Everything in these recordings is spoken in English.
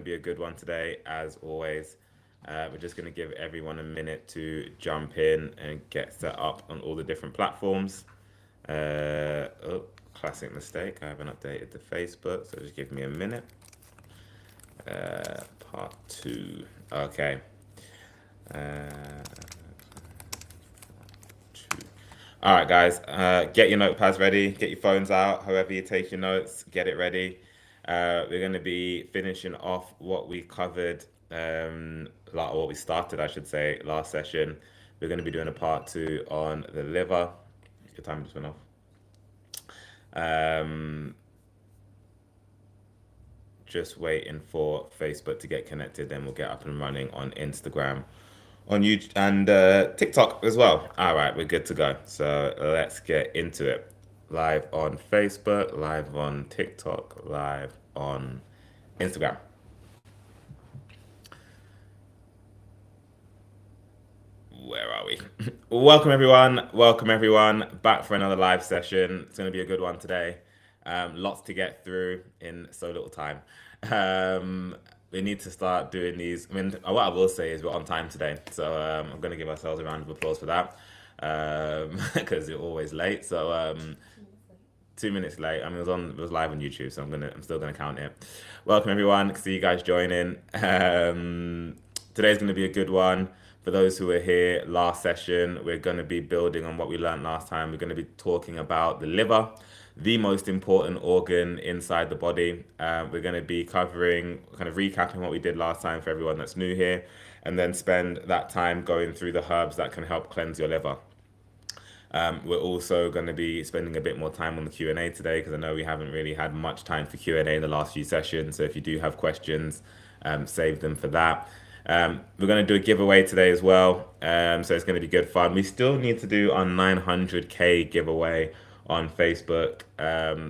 to be a good one today, as always. We're just going to give everyone a minute to jump in and get set up on all the different platforms. Oh, classic mistake. I haven't updated the Facebook, so just give me a minute. Part two. Okay. Uh, two. All right, guys. Get your notepads ready. Get your phones out. However you take your notes, get it ready. We're going to be finishing off what we covered, like what we started, I should say, last session. We're going to be doing a part two on the liver. Your time just went off. Um, just waiting for Facebook to get connected, then we'll get up and running on Instagram, on YouTube, and TikTok as well. All right, we're good to go. So let's get into it. Live on Facebook, live on TikTok, live on Instagram. Where are we? Welcome everyone. Welcome everyone back for another live session. It's going to be a good one today. Lots to get through in so little time. We need to start doing these. I mean, what I will say is we're on time today, so I'm going to give ourselves a round of applause for that because you're always late. So 2 minutes late. I mean, it was live on YouTube, so I'm still gonna count it. Welcome everyone. See you guys joining. Today's gonna be a good one. For those who were here last session, we're gonna be building on what we learned last time. We're gonna be talking about the liver, the most important organ inside the body. We're gonna be covering, kind of recapping what we did last time for everyone that's new here, and then spend that time going through the herbs that can help cleanse your liver. We're also going to be spending a bit more time on the Q&A today because I know we haven't really had much time for Q&A in the last few sessions. So if you do have questions, save them for that. We're going to do a giveaway today as well. So it's going to be good fun. We still need to do our 900K giveaway on Facebook.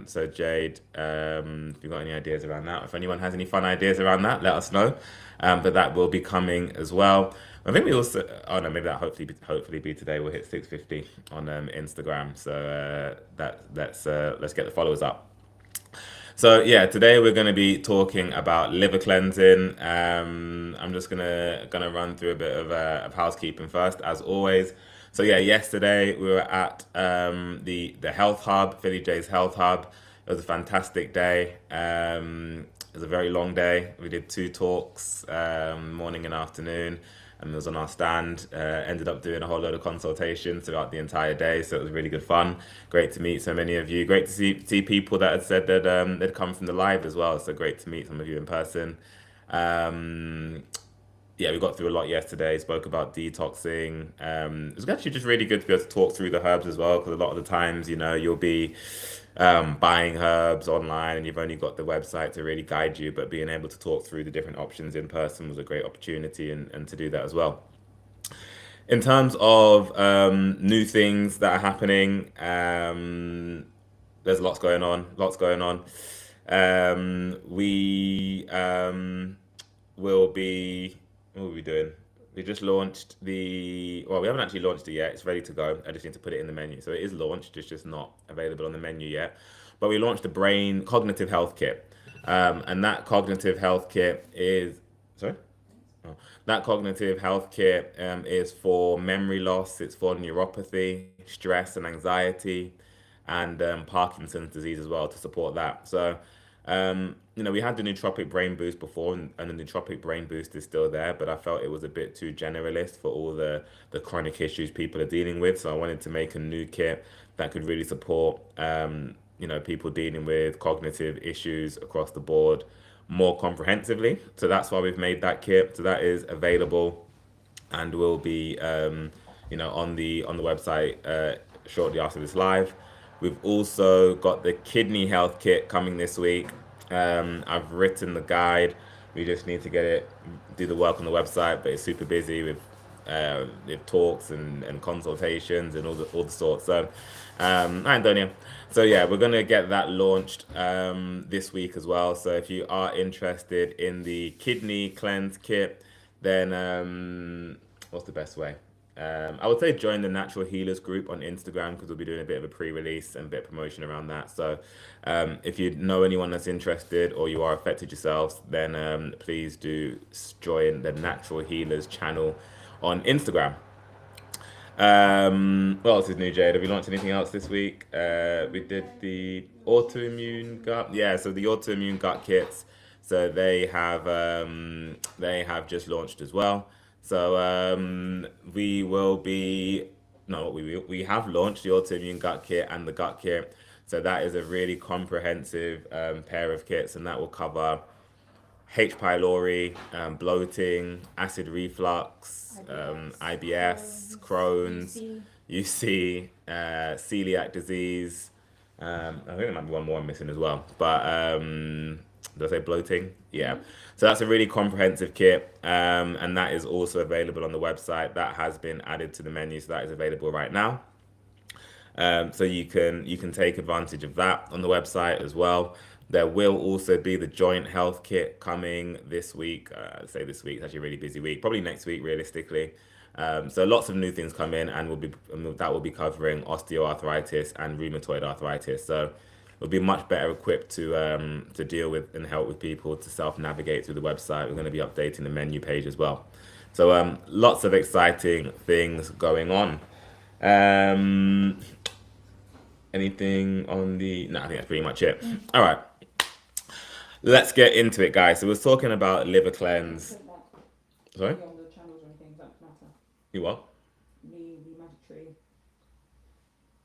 So Jade, if you've got any ideas around that, if anyone has any fun ideas around that, let us know. But that will be coming as well. I think we also. Oh no, maybe that hopefully be today. We'll hit 650 on Instagram. So let's get the followers up. So yeah, today we're going to be talking about liver cleansing. I'm just gonna run through a bit of housekeeping first, as always. So yeah, yesterday we were at the Health Hub, Philly J's Health Hub. It was a fantastic day. It was a very long day. We did two talks, morning and afternoon, and it was on our stand. Ended up doing a whole load of consultations throughout the entire day, so it was really good fun. Great to meet so many of you. Great to see people that had said that they'd come from the live as well. So great to meet some of you in person. Um, yeah, we got through a lot yesterday. Spoke about detoxing. It was actually just really good to be able to talk through the herbs as well, because a lot of the times, you'll be buying herbs online and you've only got the website to really guide you, but being able to talk through the different options in person was a great opportunity and to do that as well. In terms of new things that are happening, there's lots going on. Lots going on. We will be. What are we doing? We just launched well, we haven't actually launched it yet. It's ready to go. I just need to put it in the menu. So it is launched. It's just not available on the menu yet. But we launched the Brain Cognitive Health Kit. And that cognitive health kit is. Sorry? Oh. That cognitive health kit is for memory loss, it's for neuropathy, stress and anxiety, and Parkinson's disease as well to support that. So, we had the Nootropic Brain Boost before, and the Nootropic Brain Boost is still there, but I felt it was a bit too generalist for all the chronic issues people are dealing with. So I wanted to make a new kit that could really support, people dealing with cognitive issues across the board more comprehensively. So that's why we've made that kit. So that is available and will be, on the website shortly after this live. We've also got the kidney health kit coming this week. I've written the guide. We just need to do the work on the website, but it's super busy with talks and consultations and all the sorts. So, hi Antonio. So yeah, we're gonna get that launched this week as well. So if you are interested in the kidney cleanse kit, then what's the best way? I would say join the Natural Healers group on Instagram because we'll be doing a bit of a pre-release and a bit of promotion around that. So if you know anyone that's interested or you are affected yourselves, then please do join the Natural Healers channel on Instagram. What else is new, Jade? Have we launched anything else this week? We did the autoimmune gut. Yeah, so the autoimmune gut kits. So they have just launched as well. So we will be no, we have launched the autoimmune gut kit and the gut kit. So that is a really comprehensive pair of kits, and that will cover H. pylori, bloating, acid reflux, IBS, Crohn's, UC, celiac disease. I think there might be one more I'm missing as well. But did I say bloating? Yeah. So that's a really comprehensive kit, and that is also available on the website. That has been added to the menu, so that is available right now. So you can take advantage of that on the website as well. There will also be the joint health kit coming this week. I'd say this week, it's actually a really busy week. Probably next week, realistically. So lots of new things come in, and that will be covering osteoarthritis and rheumatoid arthritis. So we'll be much better equipped to deal with and help with people to self navigate through the website. We're going to be updating the menu page as well. So lots of exciting things going on. Um, Anything on the? No, I think that's pretty much it. All right, let's get into it, guys. So we're talking about liver cleanse. Put that Sorry, on the channels or anything, does that matter? you what? The magic tree.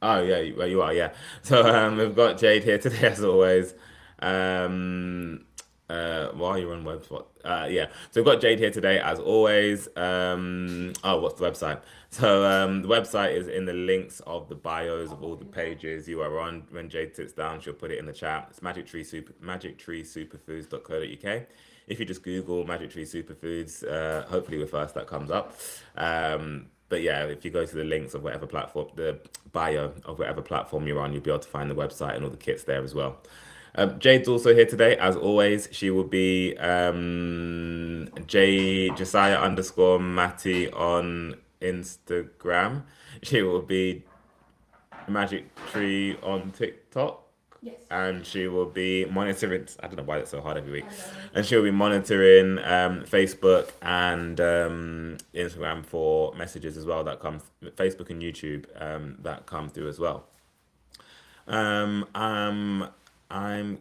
Oh yeah, well you are, yeah. So we've got Jade here today as always. Um, while you're on website, yeah. So we've got Jade here today as always. Oh, what's the website? So the website is in the links of the bios of all the pages you are on. When Jade sits down, she'll put it in the chat. It's magictreesuperfoods.co.uk. If you just Google Magic Tree Superfoods, hopefully with first that comes up. But yeah, if you go to the links of whatever platform, the bio of whatever platform you're on, you'll be able to find the website and all the kits there as well. Jade's also here today, as always. She will be Josiah underscore Matty on Instagram. She will be Magic Tree on TikTok. Yes. And she will be monitoring. I don't know why it's so hard every week. I know. And she'll be monitoring Facebook and Instagram for messages as well that come. Facebook and YouTube that come through as well. Um, um, I'm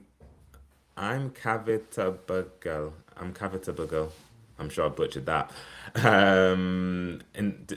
I'm Kavita Bugal. I'm Kavita Bugal. I'm sure I butchered that. And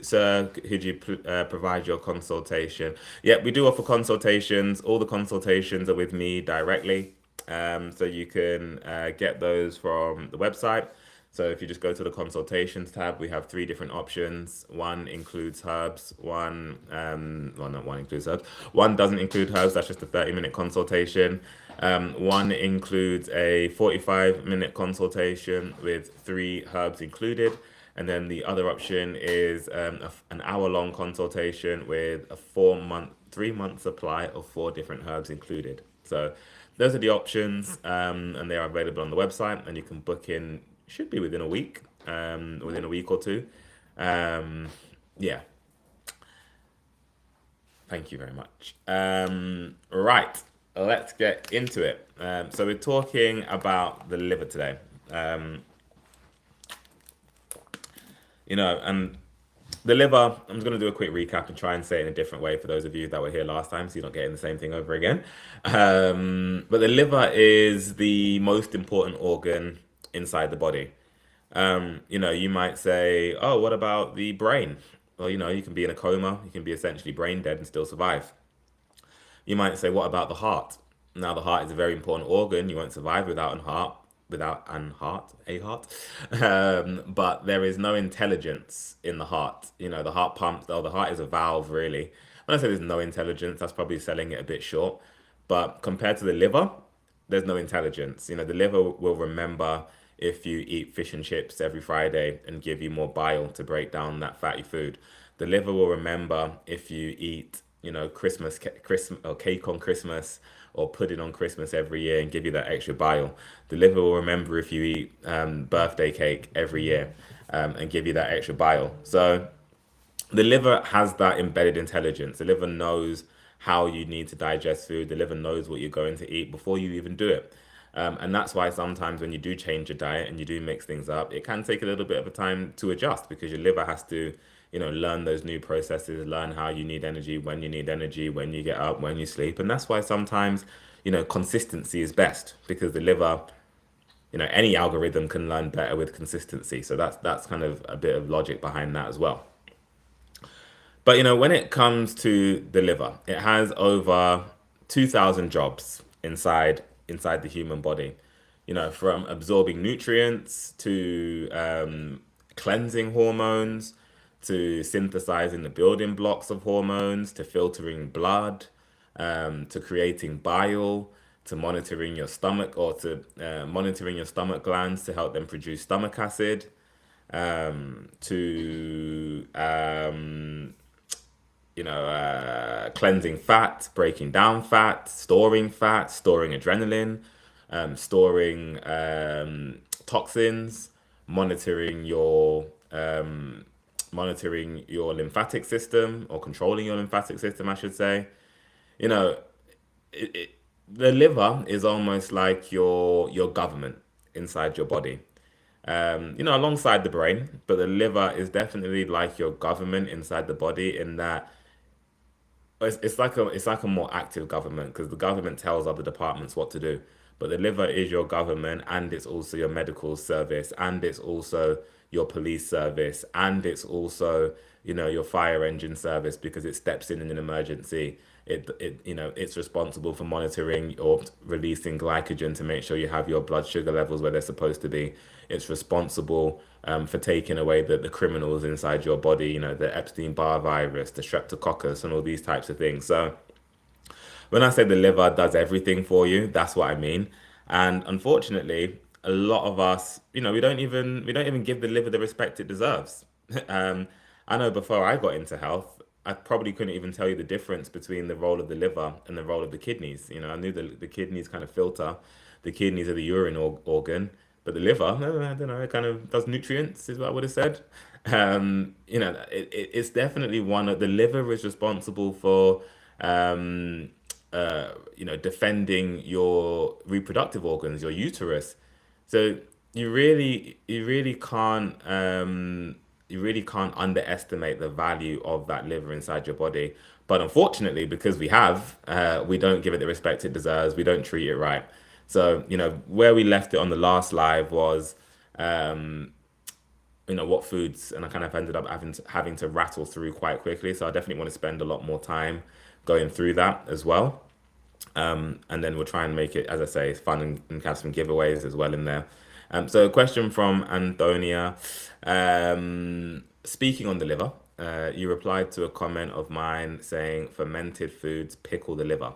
sir, could you provide your consultation? Yeah, we do offer consultations. All the consultations are with me directly. So you can get those from the website. So if you just go to the consultations tab, we have three different options. One includes herbs. Well, not one includes herbs. One doesn't include herbs. That's just a 30-minute consultation. One includes a 45-minute consultation with three herbs included. And then the other option is an hour-long consultation with a 3-month supply of four different herbs included. So those are the options, and they are available on the website, and you can book in, should be within a week or two. Um, yeah, thank you very much. Right, let's get into it. So we're talking about the liver today. Um, and the liver, I'm just going to do a quick recap and try and say it in a different way for those of you that were here last time so you're not getting the same thing over again. But the liver is the most important organ inside the body. You might say, oh, what about the brain? Well, you can be in a coma, you can be essentially brain dead and still survive. You might say, what about the heart? Now, the heart is a very important organ. You won't survive without a heart. But there is no intelligence in the heart. The heart pumps. Oh, the heart is a valve, really. When I say there's no intelligence, that's probably selling it a bit short. But compared to the liver, there's no intelligence. The liver will remember if you eat fish and chips every Friday and give you more bile to break down that fatty food. The liver will remember if you eat, Christmas or cake on Christmas or pudding on Christmas every year and give you that extra bile. The liver will remember if you eat birthday cake every year and give you that extra bile. So the liver has that embedded intelligence. The liver knows how you need to digest food. The liver knows what you're going to eat before you even do it. And that's why sometimes when you do change your diet and you do mix things up, it can take a little bit of a time to adjust because your liver has to, learn those new processes, learn how you need energy, when you get up, when you sleep. And that's why sometimes, consistency is best because the liver, any algorithm can learn better with consistency. So that's kind of a bit of logic behind that as well. But when it comes to the liver, it has over 2,000 jobs inside the human body. From absorbing nutrients to cleansing hormones to synthesizing the building blocks of hormones to filtering blood to creating bile to monitoring your stomach or to monitoring your stomach glands to help them produce stomach acid to cleansing fat, breaking down fat, storing adrenaline, storing toxins, monitoring your monitoring your lymphatic system or controlling your lymphatic system, I should say. You know, it, it, the liver is almost like your government inside your body. Alongside the brain, but the liver is definitely like your government inside the body in that it's like a more active government because the government tells other departments what to do. But the liver is your government and it's also your medical service and it's also your police service and it's also, your fire engine service because it steps in an emergency. It's responsible for monitoring or releasing glycogen to make sure you have your blood sugar levels where they're supposed to be. It's responsible for taking away the criminals inside your body, the Epstein-Barr virus, the streptococcus, and all these types of things. So when I say the liver does everything for you, that's what I mean. And unfortunately, a lot of us, we don't even give the liver the respect it deserves. Um, I know before I got into health, I probably couldn't even tell you the difference between the role of the liver and the role of the kidneys. I knew the kidneys kind of filter, the kidneys are the urine organ, but the liver, no, I don't know, it kind of does nutrients, is what I would have said. It's definitely one of the liver is responsible for um, defending your reproductive organs, your uterus. So you really can't underestimate the value of that liver inside your body. But unfortunately, because we don't give it the respect it deserves. We don't treat it right. So where we left it on the last live was um, what foods, and I kind of ended up having to rattle through quite quickly. So I definitely want to spend a lot more time going through that as well. And then we'll try and make it, as I say, fun and have some giveaways as well in there. So a question from Antonia. Speaking on the liver, you replied to a comment of mine saying fermented foods pickle the liver.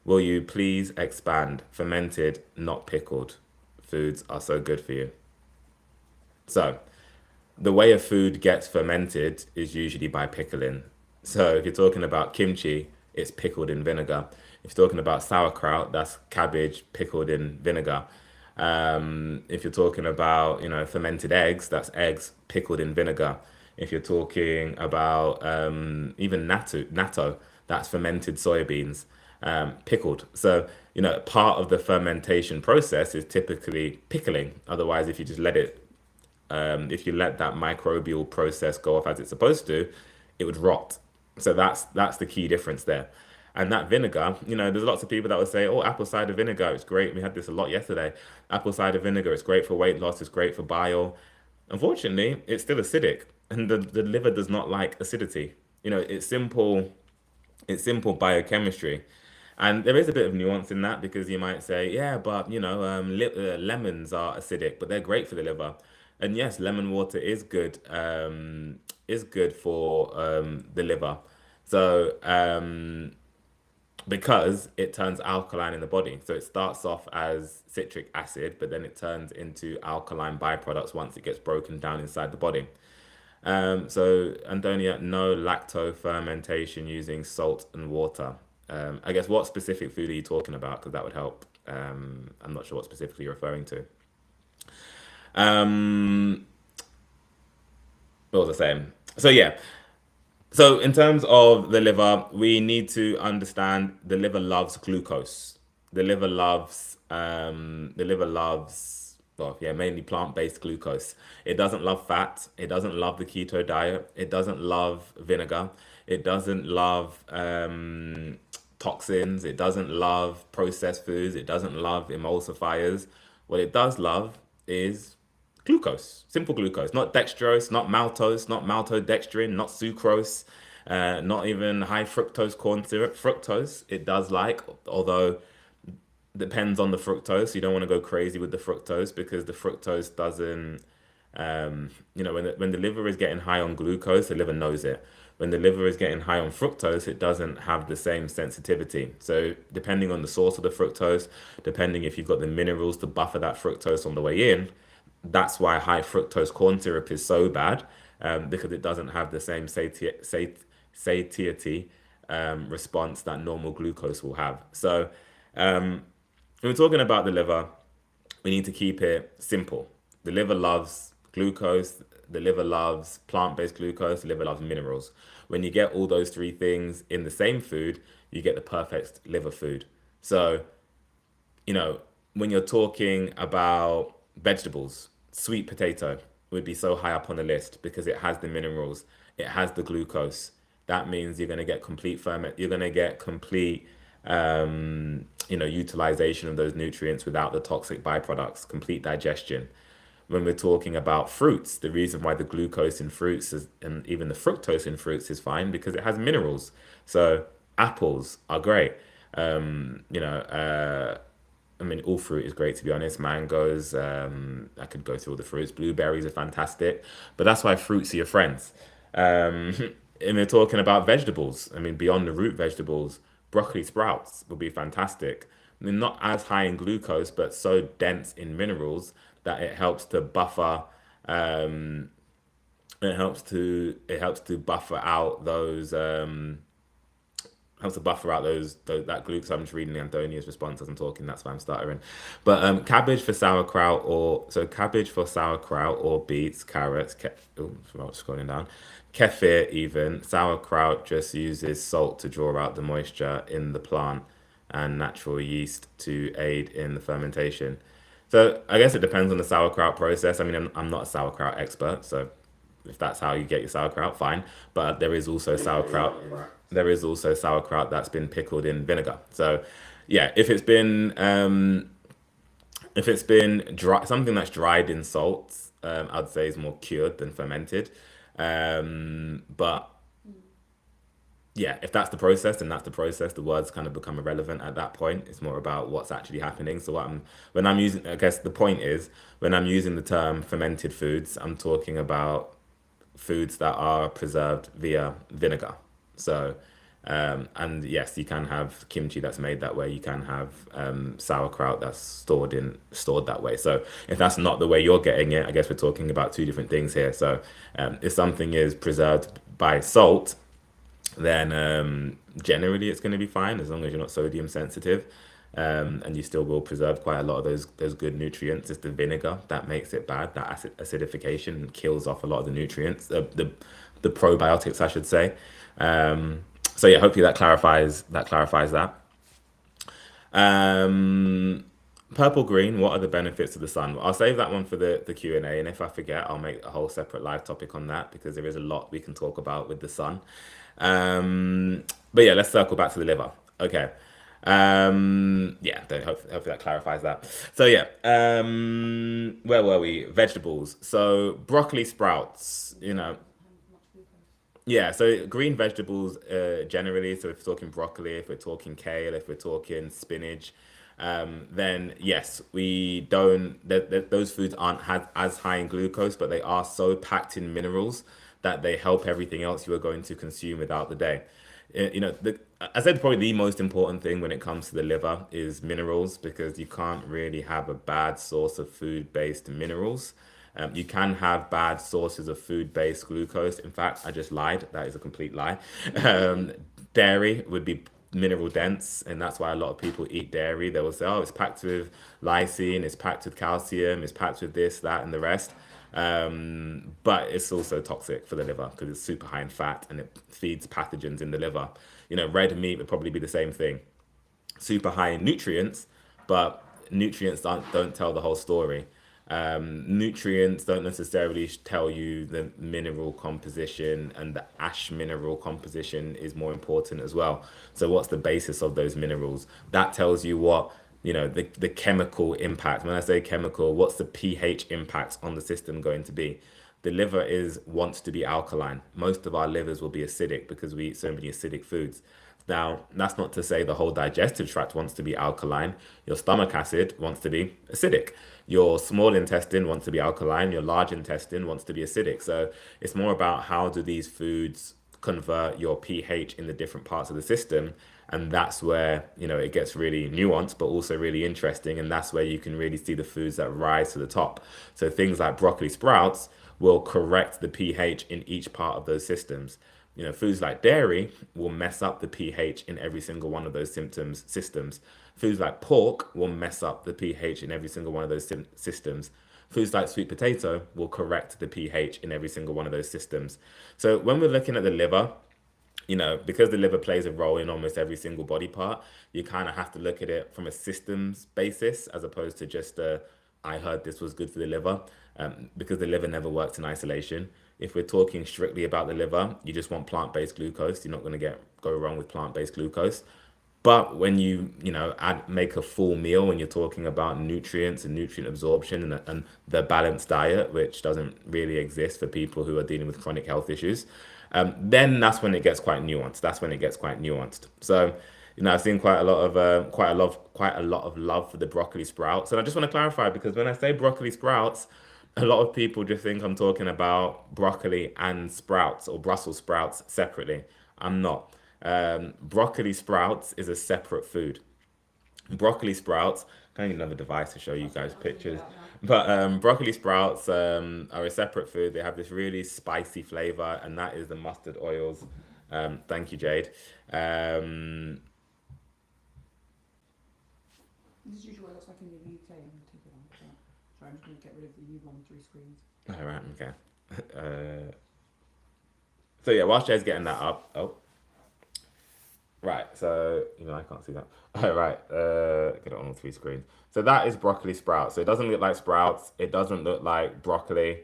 Will you please expand? Fermented, not pickled. Foods are so good for you. So the way a food gets fermented is usually by pickling. So if you're talking about kimchi, it's pickled in vinegar. If you're talking about sauerkraut, that's cabbage pickled in vinegar. If you're talking about, fermented eggs, that's eggs pickled in vinegar. If you're talking about even natto, that's fermented soybeans pickled. So, part of the fermentation process is typically pickling. Otherwise, if you let that microbial process go off as it's supposed to, it would rot. So that's the key difference there. And that vinegar, there's lots of people that would say, "Oh, apple cider vinegar, it's great." We had this a lot yesterday. Apple cider vinegar, it's great for weight loss, it's great for bile. Unfortunately, it's still acidic, and the liver does not like acidity. It's simple biochemistry. And there is a bit of nuance in that because you might say, yeah, but lemons are acidic, but they're great for the liver. And yes, lemon water is good for the liver. So because it turns alkaline in the body, so it starts off as citric acid, but then it turns into alkaline byproducts once it gets broken down inside the body. So Antonia, no lacto fermentation using salt and water. I guess what specific food are you talking about? Because that would help. I'm not sure what specifically you're referring to. Um, what was I saying? So yeah, So in terms of the liver, we need to understand the liver loves glucose. The liver loves well, yeah, mainly plant-based glucose. It doesn't love fat. It doesn't love the keto diet. It doesn't love vinegar. It doesn't love toxins. It doesn't love processed foods. It doesn't love emulsifiers. What it does love is glucose, simple glucose, not dextrose, not maltose, not maltodextrin, not sucrose, not even high fructose corn syrup. Fructose, it does like, although depends on the fructose. You don't want to go crazy with the fructose because the fructose doesn't, when the liver is getting high on glucose, the liver knows it. When the liver is getting high on fructose, it doesn't have the same sensitivity. So, depending on the source of the fructose, depending if you've got the minerals to buffer that fructose on the way in, that's why high fructose corn syrup is so bad, because it doesn't have the same satiety response that normal glucose will have. So, when we're talking about the liver, we need to keep it simple. The liver loves glucose, the liver loves plant-based glucose, the liver loves minerals. When you get all those three things in the same food, you get the perfect liver food. So, you know, when you're talking about vegetables, sweet potato would be so high up on the list because it has the minerals, it has the glucose. That means you're going to get complete ferment, you're going to get complete utilization of those nutrients without the toxic byproducts, complete digestion. When we're talking about fruits, the reason why the glucose in fruits is, and even the fructose in fruits is fine because it has minerals. So apples are great. I mean, all fruit is great to be honest. Mangoes, I could go through all the fruits. Blueberries are fantastic, but that's why fruits are your friends. Um, and we're talking about vegetables. I mean, beyond the root vegetables, broccoli sprouts would be fantastic. I mean, not as high in glucose, but so dense in minerals that it helps to buffer. Um, it helps to buffer out those. Helps to buffer out those that glucose. I'm just reading Antonia's response as I'm talking. That's why I'm stuttering. But cabbage for sauerkraut or beets, carrots. Scrolling down. Kefir even sauerkraut just uses salt to draw out the moisture in the plant and natural yeast to aid in the fermentation. So I guess it depends on the sauerkraut process. I mean, I'm not a sauerkraut expert, so if that's how you get your sauerkraut, fine. But there is also sauerkraut that's been pickled in vinegar. So yeah, if it's been dry, something that's dried in salt, I'd say is more cured than fermented. But yeah, if that's the process, then that's the process. The words kind of become irrelevant at that point. It's more about what's actually happening. So when I'm using, I guess the point is when I'm using the term fermented foods, I'm talking about foods that are preserved via vinegar. So, and yes, you can have kimchi that's made that way. You can have sauerkraut that's stored that way. So, if that's not the way you're getting it, I guess we're talking about two different things here. So, if something is preserved by salt, then generally it's going to be fine as long as you're not sodium sensitive. And you still will preserve quite a lot of those good nutrients. It's the vinegar that makes it bad. That acidification kills off a lot of the nutrients, the probiotics, I should say. So yeah, hopefully that clarifies that. Um, Purple green. What are the benefits of the sun? I'll save that one for the Q&A, and if I forget, I'll make a whole separate live topic on that because there is a lot we can talk about with the sun. But yeah, let's circle back to the liver. Okay. Yeah, hopefully that clarifies that. So yeah, where were we? Vegetables. So broccoli sprouts, Much glucose. yeah, so green vegetables generally, so if we're talking broccoli, if we're talking kale, if we're talking spinach, then yes, we don't, those foods aren't as high in glucose, but they are so packed in minerals that they help everything else you are going to consume without the day. I said probably the most important thing when it comes to the liver is minerals because you can't really have a bad source of food-based minerals. You can have bad sources of food-based glucose. In fact, I just lied. That is a complete lie. Um, Dairy would be mineral dense, and that's why a lot of people eat dairy. They will say, "Oh, it's packed with lysine, it's packed with calcium, it's packed with this, that, and the rest." But it's also toxic for the liver because it's super high in fat and it feeds pathogens in the liver. Red meat would probably be the same thing, super high in nutrients, but nutrients don't tell the whole story. Nutrients don't necessarily tell you the mineral composition, and the ash mineral composition is more important as well. So, what's the basis of those minerals? That tells you what, the chemical impact. When I say chemical, what's the pH impact on the system going to be? The liver wants to be alkaline. Most of our livers will be acidic because we eat so many acidic foods. Now, that's not to say the whole digestive tract wants to be alkaline. Your stomach acid wants to be acidic. Your small intestine wants to be alkaline. Your large intestine wants to be acidic. So it's more about how do these foods convert your pH in the different parts of the system. And that's where, it gets really nuanced, but also really interesting. And that's where you can really see the foods that rise to the top. So things like broccoli sprouts will correct the pH in each part of those systems. Foods like dairy will mess up the pH in every single one of those systems. Foods like pork will mess up the pH in every single one of those systems. Foods like sweet potato will correct the pH in every single one of those systems. So when we're looking at the liver, because the liver plays a role in almost every single body part, you kind of have to look at it from a systems basis as opposed to just I heard this was good for the liver, because the liver never works in isolation. If we're talking strictly about the liver, you just want plant-based glucose. You're not going to go wrong with plant-based glucose. But when make a full meal, when you're talking about nutrients and nutrient absorption and the balanced diet, which doesn't really exist for people who are dealing with chronic health issues, then that's when it gets quite nuanced. That's when it gets quite nuanced. So, I've seen quite a lot of love for the broccoli sprouts, and I just want to clarify because when I say broccoli sprouts, a lot of people just think I'm talking about broccoli and sprouts or Brussels sprouts separately. I'm not. Broccoli sprouts is a separate food. Broccoli sprouts, I need another device to show you That's what guys I was going to do pictures. that now. But broccoli sprouts are a separate food. They have this really spicy flavor, and that is the mustard oils. Thank you, Jade. Um, This is usually what it looks like in the UK. I'm going to take it on. Sorry, I'm just going to get rid of the one with three screens. all right, okay. So yeah, whilst Jade's getting that up, oh, right. So I can't see that. All right, get it on all three screens. So that is broccoli sprouts. So it doesn't look like sprouts. It doesn't look like broccoli.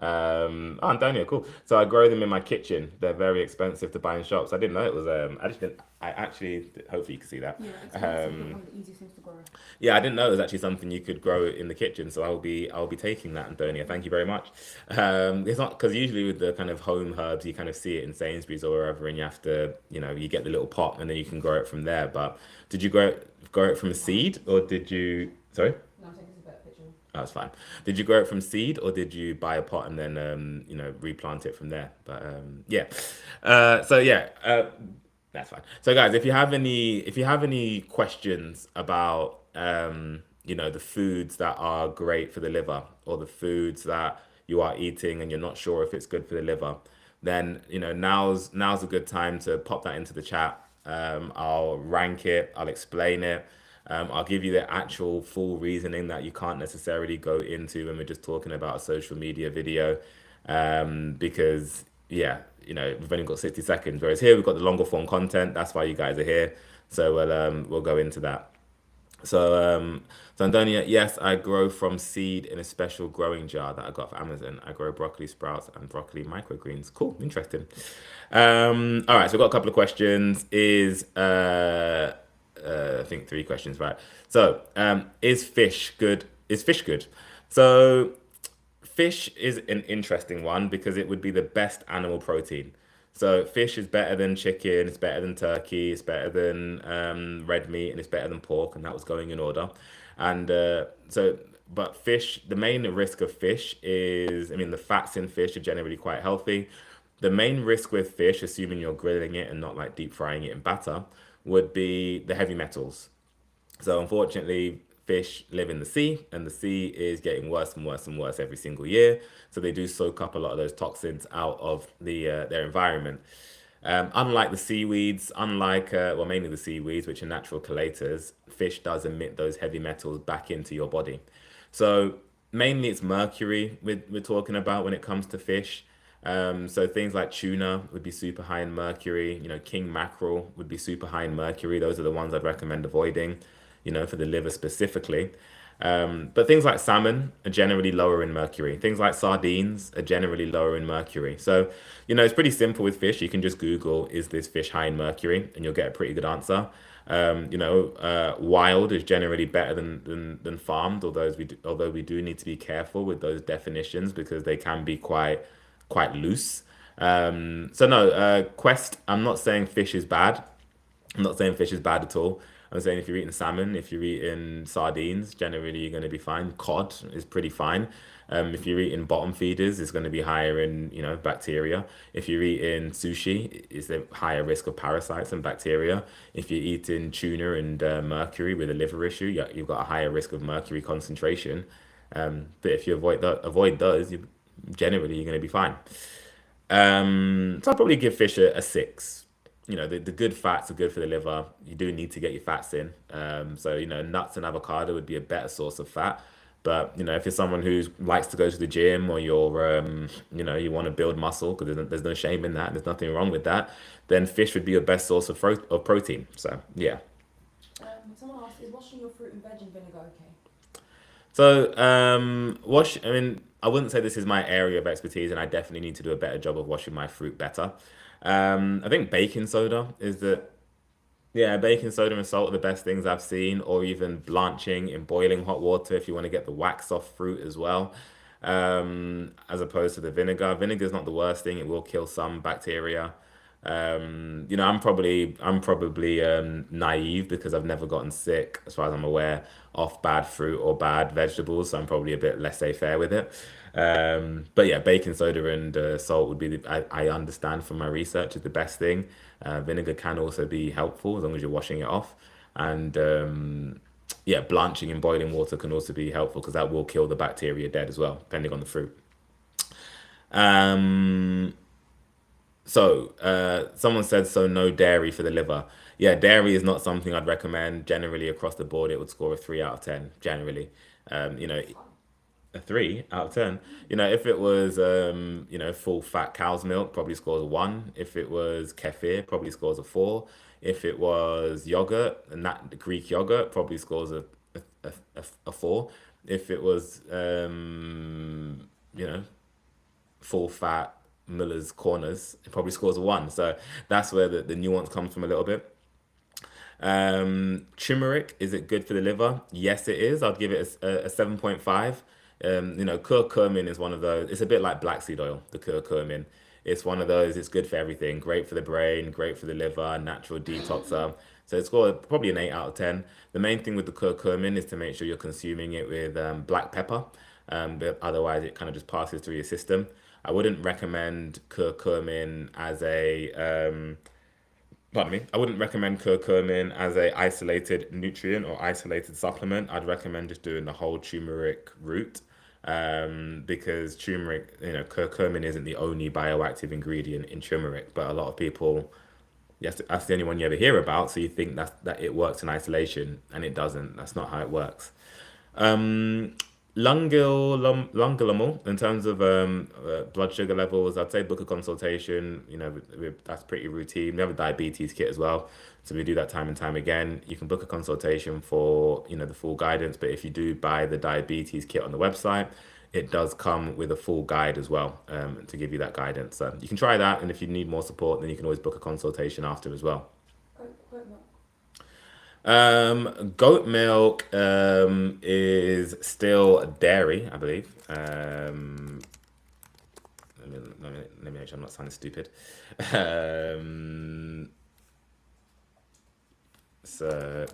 Oh, Antonio, cool. So I grow them in my kitchen. They're very expensive to buy in shops. I didn't know it was. I just didn't. I actually. Hopefully you can see that. Yeah, expensive, but Um, one of the easiest things to grow. yeah, I didn't know it was actually something you could grow in the kitchen. So I'll be taking that, Antonia. Thank you very much. It's not because usually with the kind of home herbs, you kind of see it in Sainsbury's or wherever, and you have to, you get the little pot and then you can grow it from there. But did you grow it from seed or did you? Sorry. No, I'm taking this a better picture. Oh, that's fine. Did you grow it from seed or did you buy a pot and then replant it from there? But yeah. So yeah, that's fine. So guys, if you have any questions about the foods that are great for the liver or the foods that you are eating and you're not sure if it's good for the liver, then now's a good time to pop that into the chat. I'll rank it, I'll explain it. I'll give you the actual full reasoning that you can't necessarily go into when we're just talking about a social media video. Because, yeah, we've only got 60 seconds, whereas here we've got the longer form content. That's why you guys are here. So we'll go into that. So Antonia, yes, I grow from seed in a special growing jar that I got off Amazon. I grow broccoli sprouts and broccoli microgreens. Cool, interesting. All right, so we've got a couple of questions. I think three questions, right? So, is fish good? Is fish good? So, fish is an interesting one because it would be the best animal protein. So fish is better than chicken, it's better than turkey, it's better than red meat, and it's better than pork, and that was going in order. And but fish, the main risk of fish is, I mean, the fats in fish are generally quite healthy. The main risk with fish, assuming you're grilling it and not like deep frying it in batter, would be the heavy metals. So unfortunately, fish live in the sea, and the sea is getting worse and worse and worse every single year. So they do soak up a lot of those toxins out of their environment. Unlike the seaweeds, mainly the seaweeds, which are natural chelators, fish does emit those heavy metals back into your body. So mainly it's mercury we're talking about when it comes to fish. So things like tuna would be super high in mercury. You know, king mackerel would be super high in mercury. Those are the ones I'd recommend avoiding, you know, for the liver specifically. But things like salmon are generally lower in mercury. Things like sardines are generally lower in mercury. So, you know, it's pretty simple with fish. You can just Google, is this fish high in mercury? And you'll get a pretty good answer. Wild is generally better than farmed, although we do need to be careful with those definitions because they can be quite loose. So no, Quest. I'm not saying fish is bad. I'm not saying fish is bad at all. I'm saying if you're eating salmon, if you're eating sardines, generally you're going to be fine. Cod is pretty fine. If you're eating bottom feeders, it's going to be higher in, you know, bacteria. If you're eating sushi, it's a higher risk of parasites and bacteria. If you're eating tuna and mercury with a liver issue, you've got a higher risk of mercury concentration. But if you avoid those, generally you're going to be fine. So I'll probably give fish a six. You know, the good fats are good for the liver. You do need to get your fats in. So, you know, nuts and avocado would be a better source of fat. But, you know, if you're someone who likes to go to the gym or you know, you want to build muscle, because there's no shame in that, there's nothing wrong with that, then fish would be your best source of protein. So, yeah. Someone asked, is washing your fruit and veg in vinegar okay? So, I mean, I wouldn't say this is my area of expertise, and I definitely need to do a better job of washing my fruit better. I think baking soda is the Salt. yeah, baking soda and salt are the best things I've seen, or even blanching in boiling hot water if you want to get the wax off fruit as well. As opposed to the vinegar. Vinegar is not the worst thing; it will kill some bacteria. You know, I'm probably naive because I've never gotten sick, as far as I'm aware, off bad fruit or bad vegetables. So I'm probably a bit laissez-faire with it. But yeah, baking soda and salt would be I understand from my research is the best thing. Vinegar can also be helpful as long as you're washing it off. And yeah, blanching in boiling water can also be helpful because that will kill the bacteria dead as well, depending on the fruit. Um, Someone said so no dairy for the liver. Yeah, dairy is not something I'd recommend. Generally, across the board, it would score a 3 out of 10. Generally, you know, That's high. a 3 out of 10. You know, if it was you know, full fat cow's milk, probably scores a 1. If it was kefir, probably scores a 4. If it was yogurt, and that the Greek yogurt probably scores a 4. If it was you know, full fat Miller's Corners, it probably scores a 1. So that's where the nuance comes from a little bit. Turmeric, is it good for the liver? Yes, it is. I'd give it a 7.5. You know, curcumin is one of those. It's a bit like black seed oil, the curcumin. It's one of those. It's good for everything. Great for the brain, great for the liver, natural detoxer. So it's got probably an 8 out of 10. The main thing with the curcumin is to make sure you're consuming it with black pepper. But otherwise, it kind of just passes through your system. I wouldn't recommend curcumin as a pardon me. I wouldn't recommend curcumin as a isolated nutrient or isolated supplement. I'd recommend just doing the whole turmeric route, because turmeric, you know, curcumin isn't the only bioactive ingredient in turmeric, but a lot of people, yes, that's the only one you ever hear about. So you think that it works in isolation, and it doesn't. That's not how it works. Um, Lungilumol, in terms of blood sugar levels, I'd say book a consultation. You know, that's pretty routine. We have a diabetes kit as well, so we do that time and time again. You can book a consultation for, you know, the full guidance, but if you do buy the diabetes kit on the website, it does come with a full guide as well, to give you that guidance. So you can try that, and if you need more support, then you can always book a consultation after as well. Goat milk. Goat milk is still dairy, I believe. Let me make sure I'm not sounding stupid. Um, so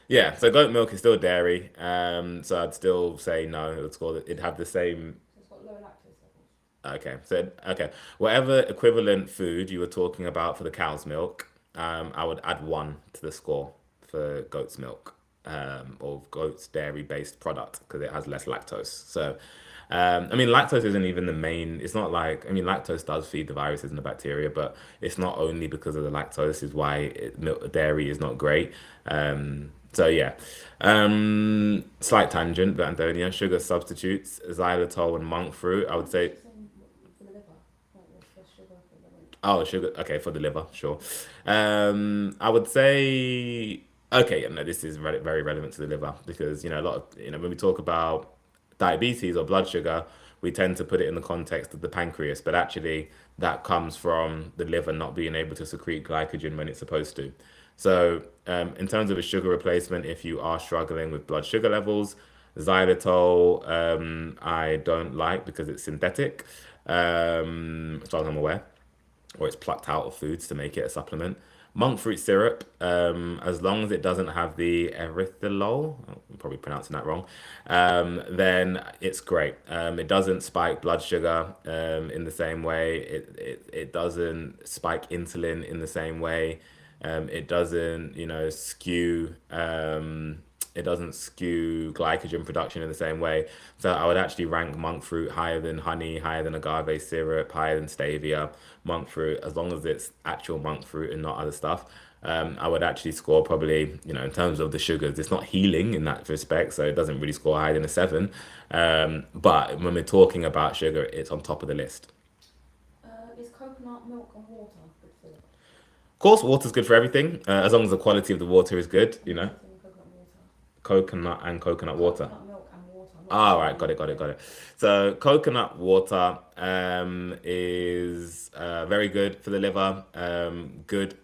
yeah, so goat milk is still dairy. So I'd still say no. It'd have the same. So it's got lower lactose levels. Okay, so okay, whatever equivalent food you were talking about for the cow's milk, I would add 1 to the score for goat's milk, or goat's dairy-based product because it has less lactose. So, I mean, lactose isn't even the main. It's not like, I mean, lactose does feed the viruses and the bacteria, but it's not only because of the lactose is why dairy is not great. So yeah, slight tangent, but Antonia, sugar substitutes, xylitol and monk fruit. I No, would it's say, just saying for the liver. Like, what's the sugar for the liver? oh, sugar. Okay, for the liver, sure. I would say, okay, yeah, no, this is very relevant to the liver because a lot of when we talk about diabetes or blood sugar, we tend to put it in the context of the pancreas, but actually that comes from the liver not being able to secrete glycogen when it's supposed to. So, in terms of a sugar replacement, if you are struggling with blood sugar levels, xylitol, I don't like because it's synthetic, as far as I'm aware, or it's plucked out of foods to make it a supplement. Monk fruit syrup, as long as it doesn't have the erythritol, I'm probably pronouncing that wrong, then it's great. It doesn't spike blood sugar in the same way. It doesn't spike insulin in the same way. It doesn't, it doesn't skew glycogen production in the same way. So I would actually rank monk fruit higher than honey, higher than agave syrup, higher than stevia. Monk fruit, as long as it's actual monk fruit and not other stuff. I would actually score probably, in terms of the sugars, it's not healing in that respect, so it doesn't really score higher than a seven. But when we're talking about sugar, it's on top of the list. Is coconut milk and water good for it? Of course, water's good for everything, as long as the quality of the water is good, I'm saying coconut water. coconut and coconut water. Coconut milk and water, not All water right, got and it, got it, milk. got it. So coconut water is very good for the liver. Good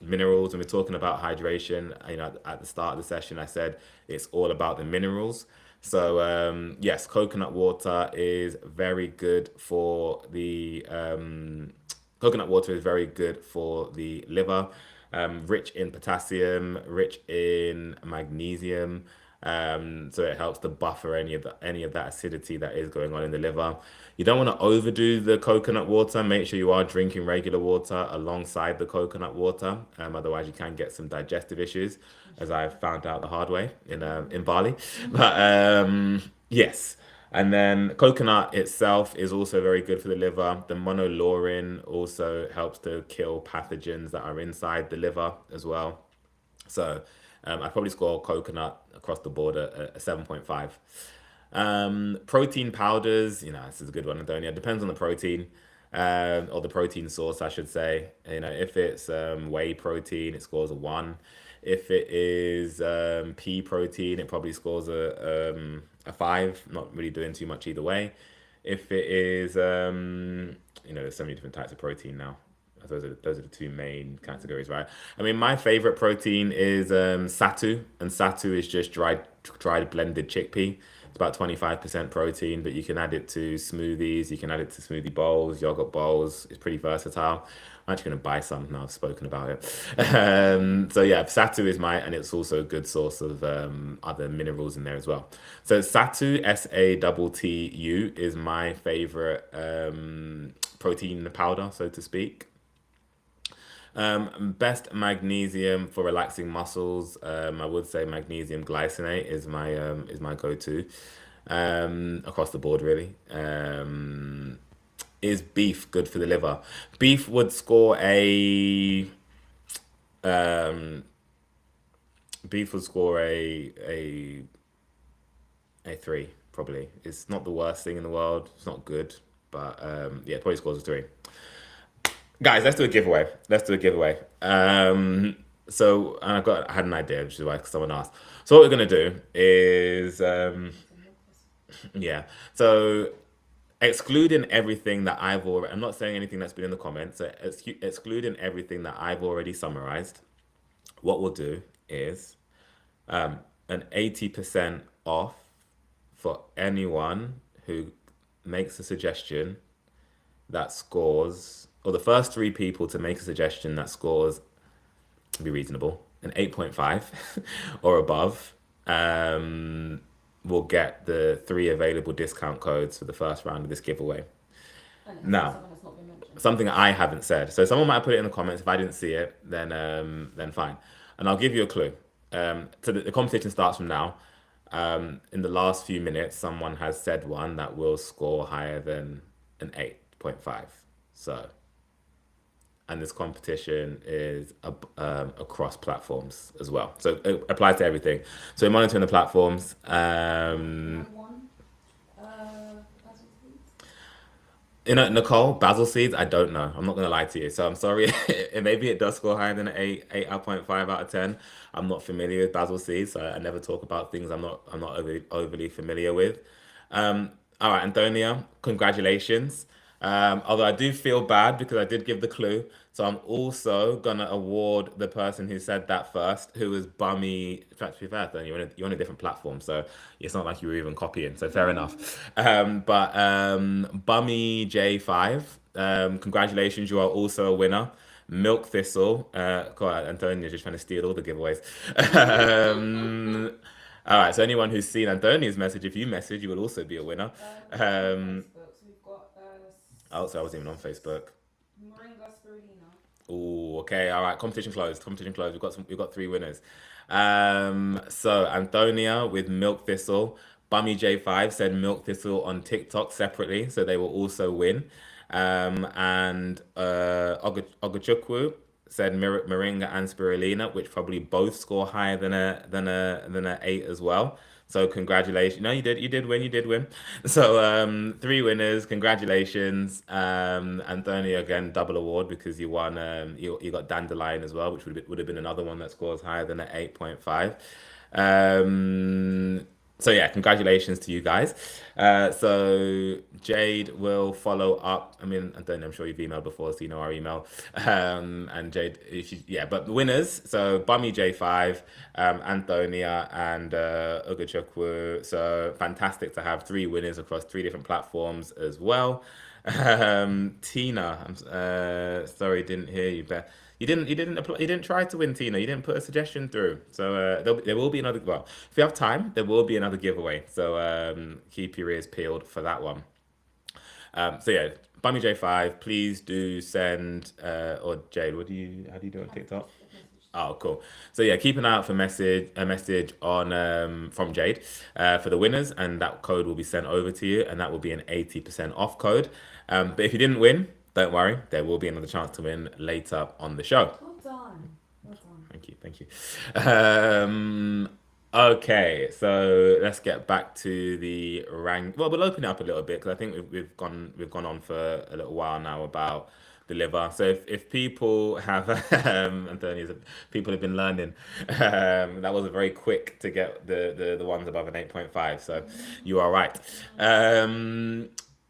minerals. When we're talking about hydration, at the start of the session, I said it's all about the minerals. So yes, coconut water is very good for the coconut water is very good for the liver. Rich in potassium, rich in magnesium. So it helps to buffer any of that acidity that is going on in the liver. You don't want to overdo the coconut water. Make sure you are drinking regular water alongside the coconut water. Otherwise, you can get some digestive issues, as I found out the hard way in Bali. But yes. And then coconut itself is also very good for the liver. The monolaurin also helps to kill pathogens that are inside the liver as well. So I'd probably score coconut across the board at a 7.5. Protein powders, this is a good one, Antonia. Depends on the protein, or the protein source, I should say. If it's whey protein, it scores a one. If it is pea protein, it probably scores a five. Not really doing too much either way. If it is, there's so many different types of protein now. Those are the two main categories, right? I mean, my favorite protein is sattu, and sattu is just dried blended chickpea. It's about 25% protein, but you can add it to smoothies, you can add it to smoothie bowls, yogurt bowls. It's pretty versatile. I'm actually going to buy some now I've spoken about it. So yeah, sattu is and it's also a good source of other minerals in there as well. So sattu, SATTU, is my favorite protein powder, so to speak. Best magnesium for relaxing muscles. I would say magnesium glycinate is my go-to across the board really. Is beef good for the liver? Beef would score a um, beef would score a three probably. It's not the worst thing in the world. It's not good, but yeah, it probably scores a three. Guys, let's do a giveaway. Let's do a giveaway. So and I had an idea, which is why someone asked. So what we're gonna do is Some milk this. yeah. So excluding everything that I've already, I'm not saying anything that's been in the comments. So excluding everything that I've already summarized, what we'll do is an 80% off for anyone who makes a suggestion that scores, or the first three people to make a suggestion that scores, be reasonable, an 8.5 or above, um, will get the three available discount codes for the first round of this giveaway. And it has to be Now, something that's not been mentioned. something I haven't said. So someone might put it in the comments. If I didn't see it, then fine. And I'll give you a clue. So the competition starts from now. In the last few minutes, someone has said one that will score higher than an 8.5. So and this competition is across platforms as well. So it applies to everything. So we're monitoring the platforms. I won. Basil Foods. Nicole, basil seeds, I don't know. I'm not gonna lie to you. So I'm sorry. Maybe it does score higher than an 8.5 out of 10. I'm not familiar with basil seeds, so I never talk about things I'm not overly familiar with. All right, Antonia, congratulations. Although I do feel bad because I did give the clue. So I'm also gonna award the person who said that first, who was Bummy. In fact, to be fair, then you're on a different platform, so it's not like you were even copying. So fair enough. But Bummy J5, congratulations, you are also a winner. Milk Thistle, God, Antonia's just trying to steal all the giveaways. um, all right, so anyone who's seen Antonia's message, if you message, you will also be a winner. We've got two on Um, Facebook, so we've got oh, so I wasn't even on Facebook. Moringa Spirulina. Oh, okay. All right. Competition closed. Competition closed. We've got three winners. So Antonia with Milk Thistle. Bummy J5 said Milk Thistle on TikTok separately, so they will also win. And Ogachukwu said Moringa and Spirulina, which probably both score higher than a 8 as well. So congratulations. No, you did win, you did win. So three winners, congratulations. Anthony again, double award because you won you got Dandelion as well, which would have been another one that scores higher than an 8.5. So yeah, congratulations to you guys. So Jade will follow up. I mean, I don't know, I'm sure you've emailed before, so you know our email. And Jade, if you, yeah, but the winners, so Bummy J5, Antonia, and Ugachukwu. So fantastic to have three winners across three different platforms as well. Tina, I'm sorry, didn't hear you, but you didn't try to win, Tina. You didn't put a suggestion through. So there will be another. Well, if you have time, there will be another giveaway. So keep your ears peeled for that one. So yeah, Bummy J5, please do send or Jade, how do you do it on TikTok? A message to Oh, me. cool. So yeah, keep an eye out for a message on from Jade for the winners, and that code will be sent over to you, and that will be an 80% off code. But if you didn't win, don't worry, there will be another chance to win later on the show. Well done. Well done. Thank you, thank you. Um, okay, so let's get back to the rank. Well, we'll open it up a little bit because I think we've gone on for a little while now about the liver. So if people have Anthony, people have been learning. That was very quick to get the ones above an 8.5. So you are right.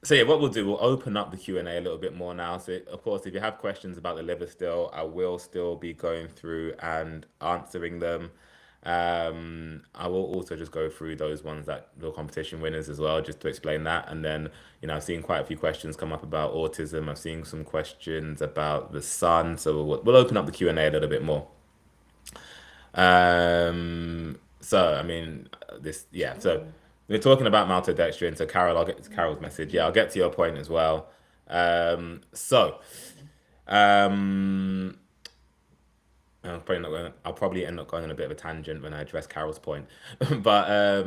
So yeah, what we'll do, we'll open up the Q&A a little bit more now. So of course, if you have questions about the liver still, I will still be going through and answering them. I will also just go through those ones that the competition winners as well, just to explain that. And then, I've seen quite a few questions come up about autism. I've seen some questions about the sun. So we'll open up the Q&A a little bit more. So I mean, this, yeah. So we're talking about maltodextrin. So Carol, I'll get to Carol's message. Yeah, I'll get to your point as well. So um, I'll probably end up going on a bit of a tangent when I address Carol's point. But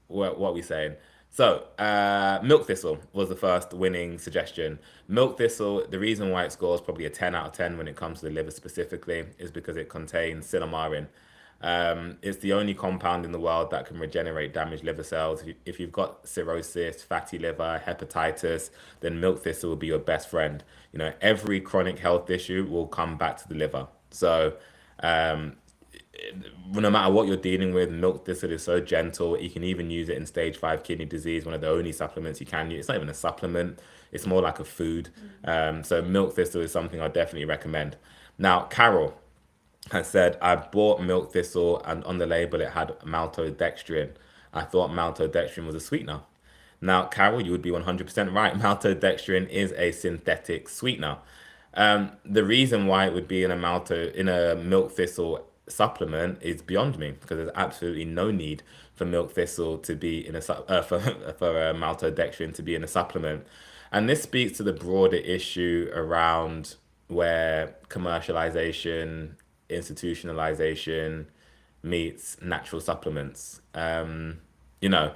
what are we saying? So, Milk Thistle was the first winning suggestion. Milk Thistle, the reason why it scores probably a 10 out of 10 when it comes to the liver specifically is because it contains silymarin. It's the only compound in the world that can regenerate damaged liver cells. If you've got cirrhosis, fatty liver, hepatitis, then milk thistle will be your best friend. Every chronic health issue will come back to the liver. So, um, no matter what you're dealing with, milk thistle is so gentle. You can even use it in stage 5 kidney disease, one of the only supplements you can use. It's not even a supplement, it's more like a food. So, milk thistle is something I definitely recommend. Now, Carol has said, I bought milk thistle and on the label it had maltodextrin. I thought maltodextrin was a sweetener. Now, Carol, you would be 100% right. Maltodextrin is a synthetic sweetener. The reason why it would be in a milk thistle supplement is beyond me because there's absolutely no need for milk thistle to be in for maltodextrin to be in a supplement, and this speaks to the broader issue around where commercialization, institutionalization meets natural supplements. You know,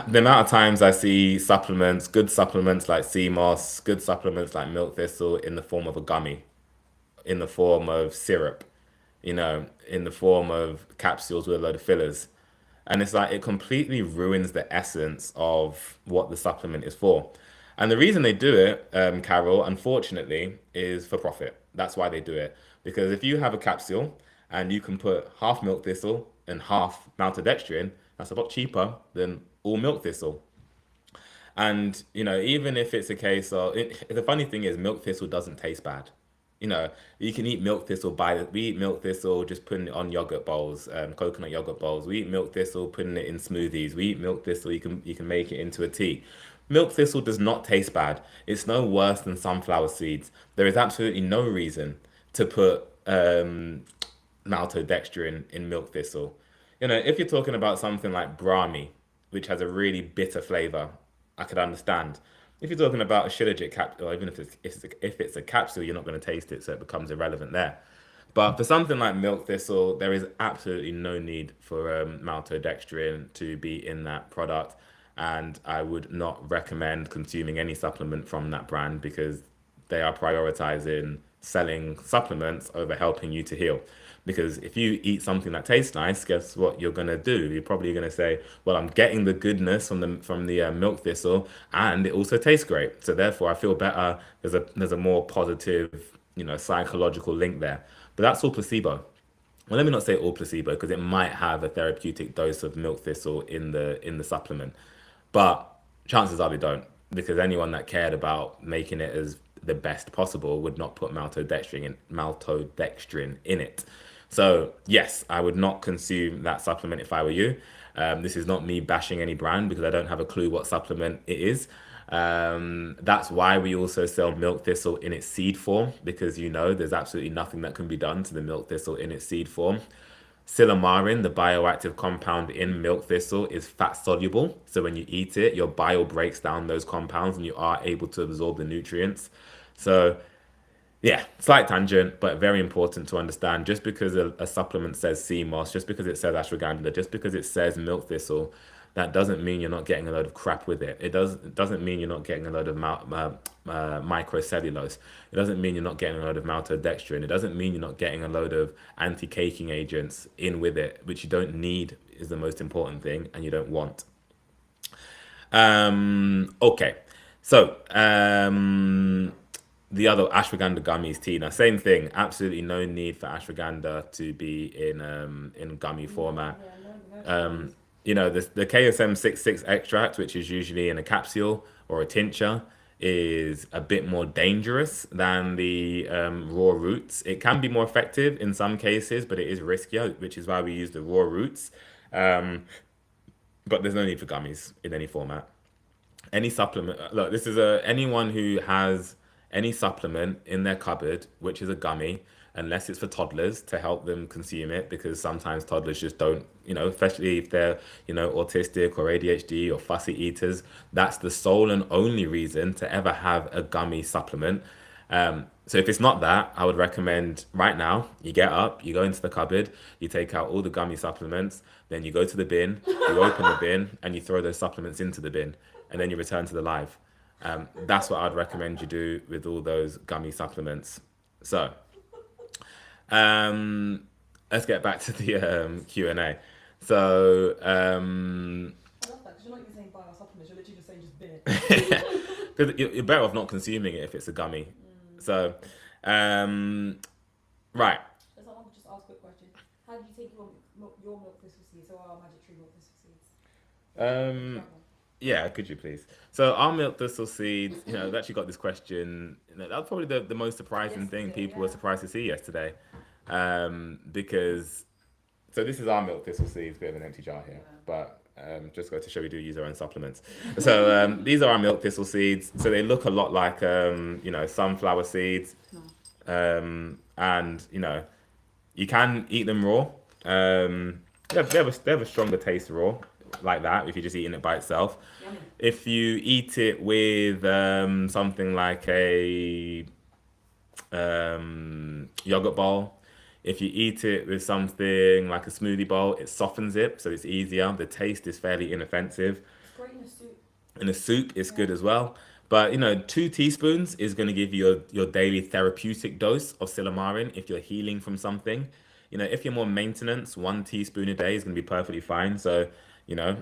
the amount of times I see supplements, good supplements like sea moss, good supplements like milk thistle in the form of a gummy, in the form of syrup, in the form of capsules with a load of fillers. And it's like it completely ruins the essence of what the supplement is for. And the reason they do it, Carol, unfortunately, is for profit. That's why they do it. Because if you have a capsule and you can put half milk thistle and half maltodextrin, that's a lot cheaper than all milk thistle. And even if it's a case of the funny thing is milk thistle doesn't taste bad. You can eat milk thistle we eat milk thistle just putting it on yogurt bowls, coconut yogurt bowls. We eat milk thistle putting it in smoothies. We eat milk thistle, you can make it into a tea. Milk thistle does not taste bad. It's no worse than sunflower seeds. There is absolutely no reason to put maltodextrin in milk thistle. If you're talking about something like Brahmi, which has a really bitter flavor, I could understand. If you're talking about a Shilajit capsule, or even if it's a capsule, you're not going to taste it, so it becomes irrelevant there. But for something like milk thistle, there is absolutely no need for maltodextrin to be in that product, and I would not recommend consuming any supplement from that brand because they are prioritizing selling supplements over helping you to heal. Because if you eat something that tastes nice, guess what you're gonna do? You're probably gonna say, "Well, I'm getting the goodness from the milk thistle, and it also tastes great. So therefore, I feel better." There's a more positive, psychological link there. But that's all placebo. Well, let me not say all placebo because it might have a therapeutic dose of milk thistle in the supplement, but chances are they don't because anyone that cared about making it as the best possible would not put maltodextrin in it. So yes, I would not consume that supplement if I were you. This is not me bashing any brand because I don't have a clue what supplement it is. That's why we also sell milk thistle in its seed form because there's absolutely nothing that can be done to the milk thistle in its seed form. Silymarin, the bioactive compound in milk thistle, is fat soluble. So when you eat it, your bile breaks down those compounds and you are able to absorb the nutrients. So yeah, slight tangent, but very important to understand. Just because a supplement says sea moss, just because it says ashwagandha, just because it says milk thistle, that doesn't mean you're not getting a load of crap with it. It doesn't mean you're not getting a load of microcellulose. It doesn't mean you're not getting a load of maltodextrin. It doesn't mean you're not getting a load of anti-caking agents in with it, which you don't need is the most important thing, and you don't want. Okay, so the other ashwagandha gummies, Tina, same thing. Absolutely no need for ashwagandha to be in gummy format. The KSM 66 extract, which is usually in a capsule or a tincture, is a bit more dangerous than the raw roots. It can be more effective in some cases, but it is riskier, which is why we use the raw roots. But there's no need for gummies in any format. Any supplement, look, this is anyone who has any supplement in their cupboard, which is a gummy, unless it's for toddlers to help them consume it, because sometimes toddlers just don't, especially if they're, autistic or ADHD or fussy eaters, that's the sole and only reason to ever have a gummy supplement. So if it's not that, I would recommend right now, you get up, you go into the cupboard, you take out all the gummy supplements, then you go to the bin, you open the bin, and you throw those supplements into the bin, and then you return to the live. That's what I'd recommend you do with all those gummy supplements. So, let's get back to the Q&A. So, I love that because you're not even saying buy our supplements, you're literally just saying just bin it. because you're better off not consuming it if it's a gummy. So, right. Let's just ask a quick question. How do you take your milk thistle seeds or our magic tree milk thistle seeds? Yeah, could you please? So our milk thistle seeds, I've actually got this question. That was probably the most surprising thing people were surprised to see yesterday. Because, so this is our milk thistle seeds, bit of an empty jar here, but just go to show we do use our own supplements. So these are our milk thistle seeds. So they look a lot like, sunflower seeds. And, you can eat them raw. They have a stronger taste raw, like that, if you're just eating it by itself. Yummy. If you eat it with something like a yogurt bowl, if you eat it with something like a smoothie bowl, it softens it, so it's easier. The taste is fairly inoffensive. It's great in In a soup, it's good as well. But 2 teaspoons is going to give you your daily therapeutic dose of Silymarin if you're healing from something. If you're more maintenance, 1 teaspoon a day is going to be perfectly fine. So,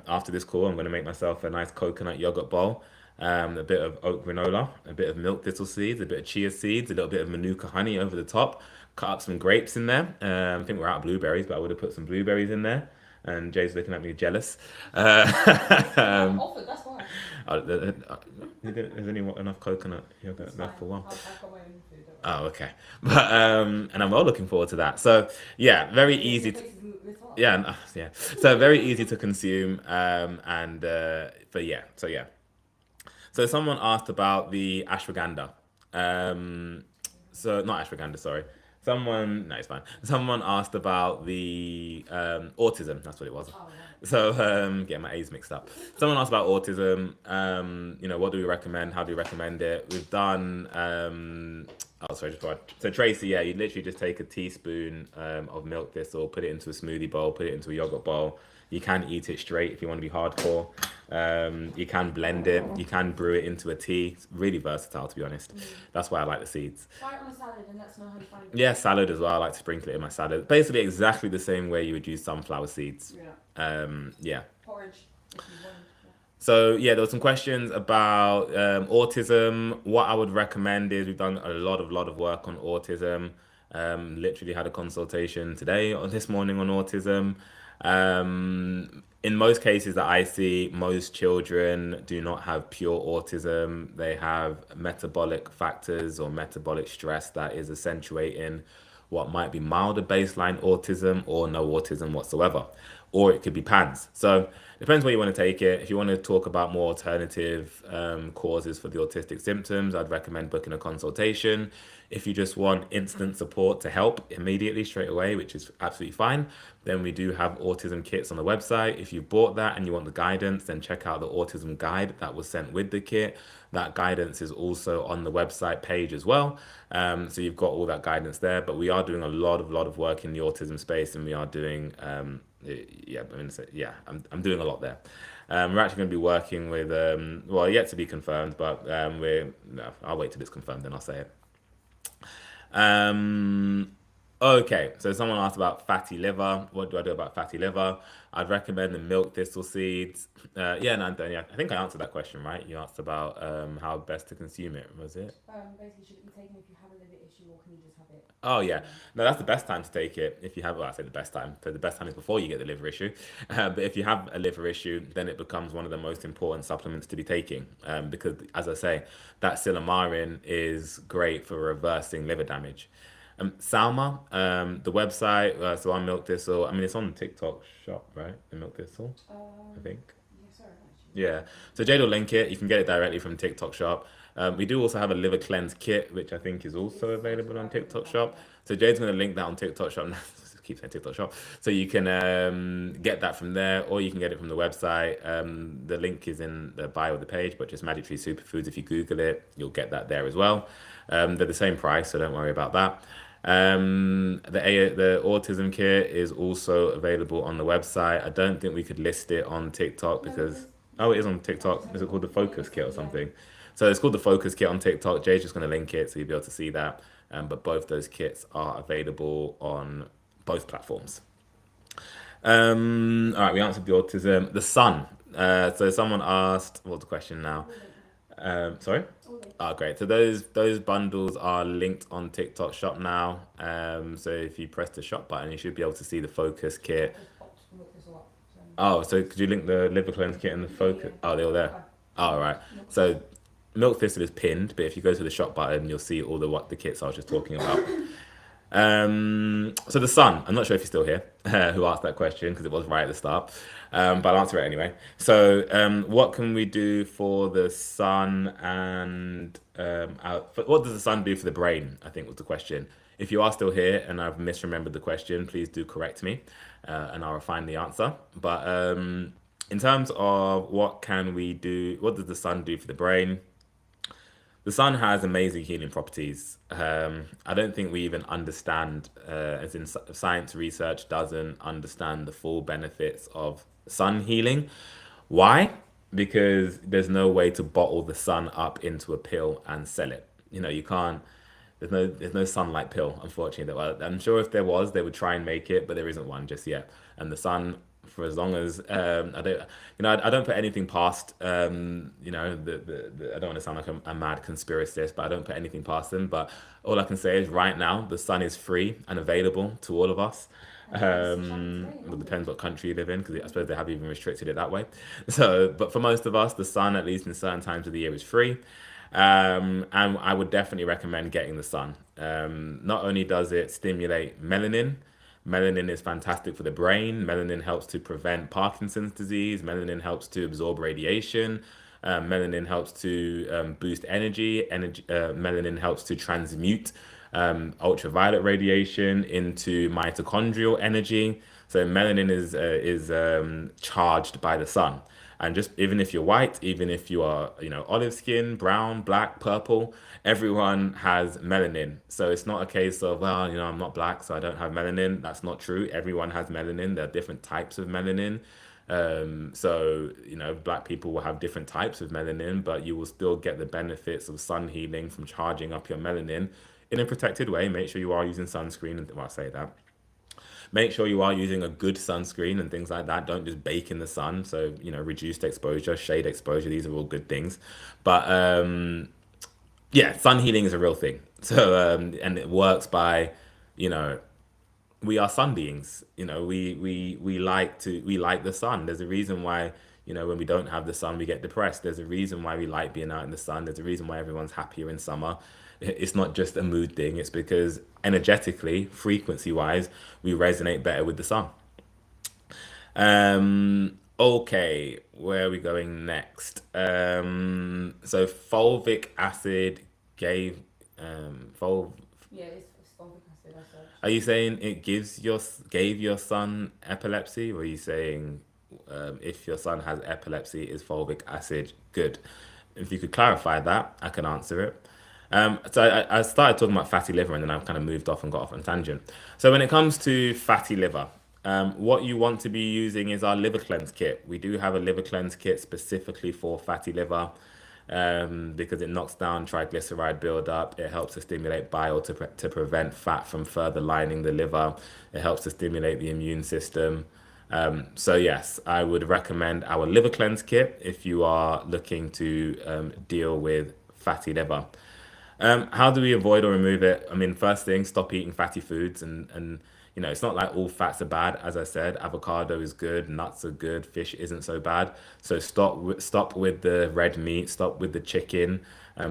after this call, I'm going to make myself a nice coconut yogurt bowl, a bit of oat granola, a bit of milk thistle seeds, a bit of chia seeds, a little bit of manuka honey over the top. Cut up some grapes in there. I think we're out of blueberries, but I would have put some blueberries in there. And Jay's looking at me jealous. I'm Um, offered, that's why. there's only enough coconut yogurt It's left fine. for one. I've got my own food, don't worry. Oh, okay. But and I'm well looking forward to that. So yeah, very Your easy. place is lit up. Yeah, yeah. So very easy to consume. And but yeah. So yeah. So someone asked about the ashwagandha. Um, so not ashwagandha, sorry. No, it's fine. Someone asked about the autism. That's what it was. Oh, yeah. So getting my A's mixed up. Someone asked about autism. What do we recommend? How do we recommend it? We've done. Oh, sorry, just got. So Tracy, yeah, you literally just take a teaspoon of milk thistle, put it into a smoothie bowl, put it into a yogurt bowl. You can eat it straight if you want to be hardcore. You can blend it. You can brew it into a tea. It's really versatile, to be honest. That's why I like the seeds. Try it on a salad and let us know how you find it. Yeah, salad as well. I like to sprinkle it in my salad. Basically, exactly the same way you would use sunflower seeds. Yeah. Yeah. Porridge, if you want. Yeah. So yeah, there were some questions about autism. What I would recommend is we've done a lot of work on autism. Literally had a consultation today or this morning on autism. In most cases that I see, most children do not have pure autism. They have metabolic factors or metabolic stress that is accentuating what might be milder baseline autism or no autism whatsoever. Or it could be PANS. So depends where you want to take it. If you want to talk about more alternative causes for the autistic symptoms, I'd recommend booking a consultation. If you just want instant support to help immediately straight away, which is absolutely fine, then we do have autism kits on the website. If you bought that and you want the guidance, then check out the autism guide that was sent with the kit. That guidance is also on the website page as well. So you've got all that guidance there. But we are doing a lot of work in the autism space, and we are doing I'm doing a lot there. We're actually going to be working with yet to be confirmed, but I'll wait till it's confirmed, then I'll say it. Um, okay, so someone asked about fatty liver. What do I do about fatty liver? I'd recommend the milk thistle seeds. Yeah, no, Antonio, I think I answered that question, right? You asked about how best to consume it, was it? Basically, should it be taken if you have a liver issue, or can you just have it? Oh yeah, no, that's the best time to take it if you have. Well, I say the best time. So the best time is before you get the liver issue. But if you have a liver issue, then it becomes one of the most important supplements to be taking. Because, as I say, that Silymarin is great for reversing liver damage. Salma, the website. So on Milk Thistle. I mean, it's on TikTok Shop, right? The Milk Thistle, I think. Yeah, sorry, actually. Yeah. So Jade will link it. You can get it directly from TikTok Shop. We do also have a liver cleanse kit, which I think is also available on TikTok Shop. So Jade's going to link that on TikTok Shop. Keep saying TikTok Shop. So you can get that from there, or you can get it from the website. The link is in the bio of the page, but just Magic Tree Superfoods. If you Google it, you'll get that there as well. They're the same price, so don't worry about that. The autism kit is also available on the website. I don't think we could list it on TikTok No, because because it is on TikTok. Is it called the Focus Kit or something? So it's called the Focus Kit on TikTok. Jay's just going to link it so you'll be able to see that. But both those kits are available on both platforms. All right, we answered the autism. The sun. So someone asked, what's the question now? all linked. Sorry. All linked. Oh, great. So those bundles are linked on TikTok Shop now. So if you press the shop button, you should be able to see the Focus Kit. Just popped milk thistle up. So, Oh, so could you link the liver cleanse kit and the Focus? Oh, they're all there. Okay. Oh, all right. Milk thistle. So Milk Thistle is pinned, but if you go to the shop button, you'll see all the kits I was just talking about. So the sun, I'm not sure if you're still here, who asked that question because it was right at the start, but I'll answer it anyway. So, what can we do for the sun and what does the sun do for the brain? I think was the question. If you are still here and I've misremembered the question, please do correct me, and I'll refine the answer. But in terms of what can we do, what does the sun do for the brain? The sun has amazing healing properties. I don't think we even understand, as in science research doesn't understand the full benefits of sun healing. Why? because there's no way to bottle the sun up into a pill and sell it. You can't. There's no sunlight pill, unfortunately. Well, I'm sure if there was, they would try and make it, but there isn't one just yet. And the sun, for as long as I don't, I don't put anything past, I don't want to sound like a mad conspiracist, but I don't put anything past them. But all I can say is right now, the sun is free and available to all of us. And most of the time it's very It abundant. depends what country you live in, because I suppose they have even restricted it that way. So, but for most of us, the sun, at least in certain times of the year, is free. And I would definitely recommend getting the sun. Not only does it stimulate melanin, melanin is fantastic for the brain. Melanin helps to prevent Parkinson's disease. Melanin helps to absorb radiation. Melanin helps to boost energy. Melanin helps to transmute ultraviolet radiation into mitochondrial energy. So melanin is charged by the sun. And just even if you're white, even if you are, olive skin, brown, black, purple, everyone has melanin. So it's not a case of, well, I'm not black, so I don't have melanin. That's not true. Everyone has melanin. There are different types of melanin. So, black people will have different types of melanin, but you will still get the benefits of sun healing from charging up your melanin in a protected way. Make sure you are using sunscreen. And well, I say that. Make sure you are using a good sunscreen and things like that. Don't just bake in the sun. So, reduced exposure, shade exposure, these are all good things. But yeah, sun healing is a real thing. So, and it works by, you know, we are sun beings. We like the sun. There's a reason why, when we don't have the sun, we get depressed. There's a reason why we like being out in the sun. There's a reason why everyone's happier in summer. It's not just a mood thing. It's because energetically, frequency wise, we resonate better with the sun. Okay, where are we going next? So fulvic acid gave fol Yeah, it's fulvic acid, I searched. are you saying it gave your son epilepsy? Or are you saying if your son has epilepsy, is fulvic acid good? If you could clarify that, I can answer it. So I started talking about fatty liver and then I've kind of moved off and got off on a tangent. So when it comes to fatty liver, what you want to be using is our liver cleanse kit. We do have a liver cleanse kit specifically for fatty liver because it knocks down triglyceride buildup. It helps to stimulate bile to prevent fat from further lining the liver. It helps to stimulate the immune system. So yes, I would recommend our liver cleanse kit if you are looking to deal with fatty liver. How do we avoid or remove it? I mean, first thing, stop eating fatty foods, and it's not like all fats are bad. As I said, avocado is good, nuts are good, fish isn't so bad. So stop with the red meat, stop with the chicken,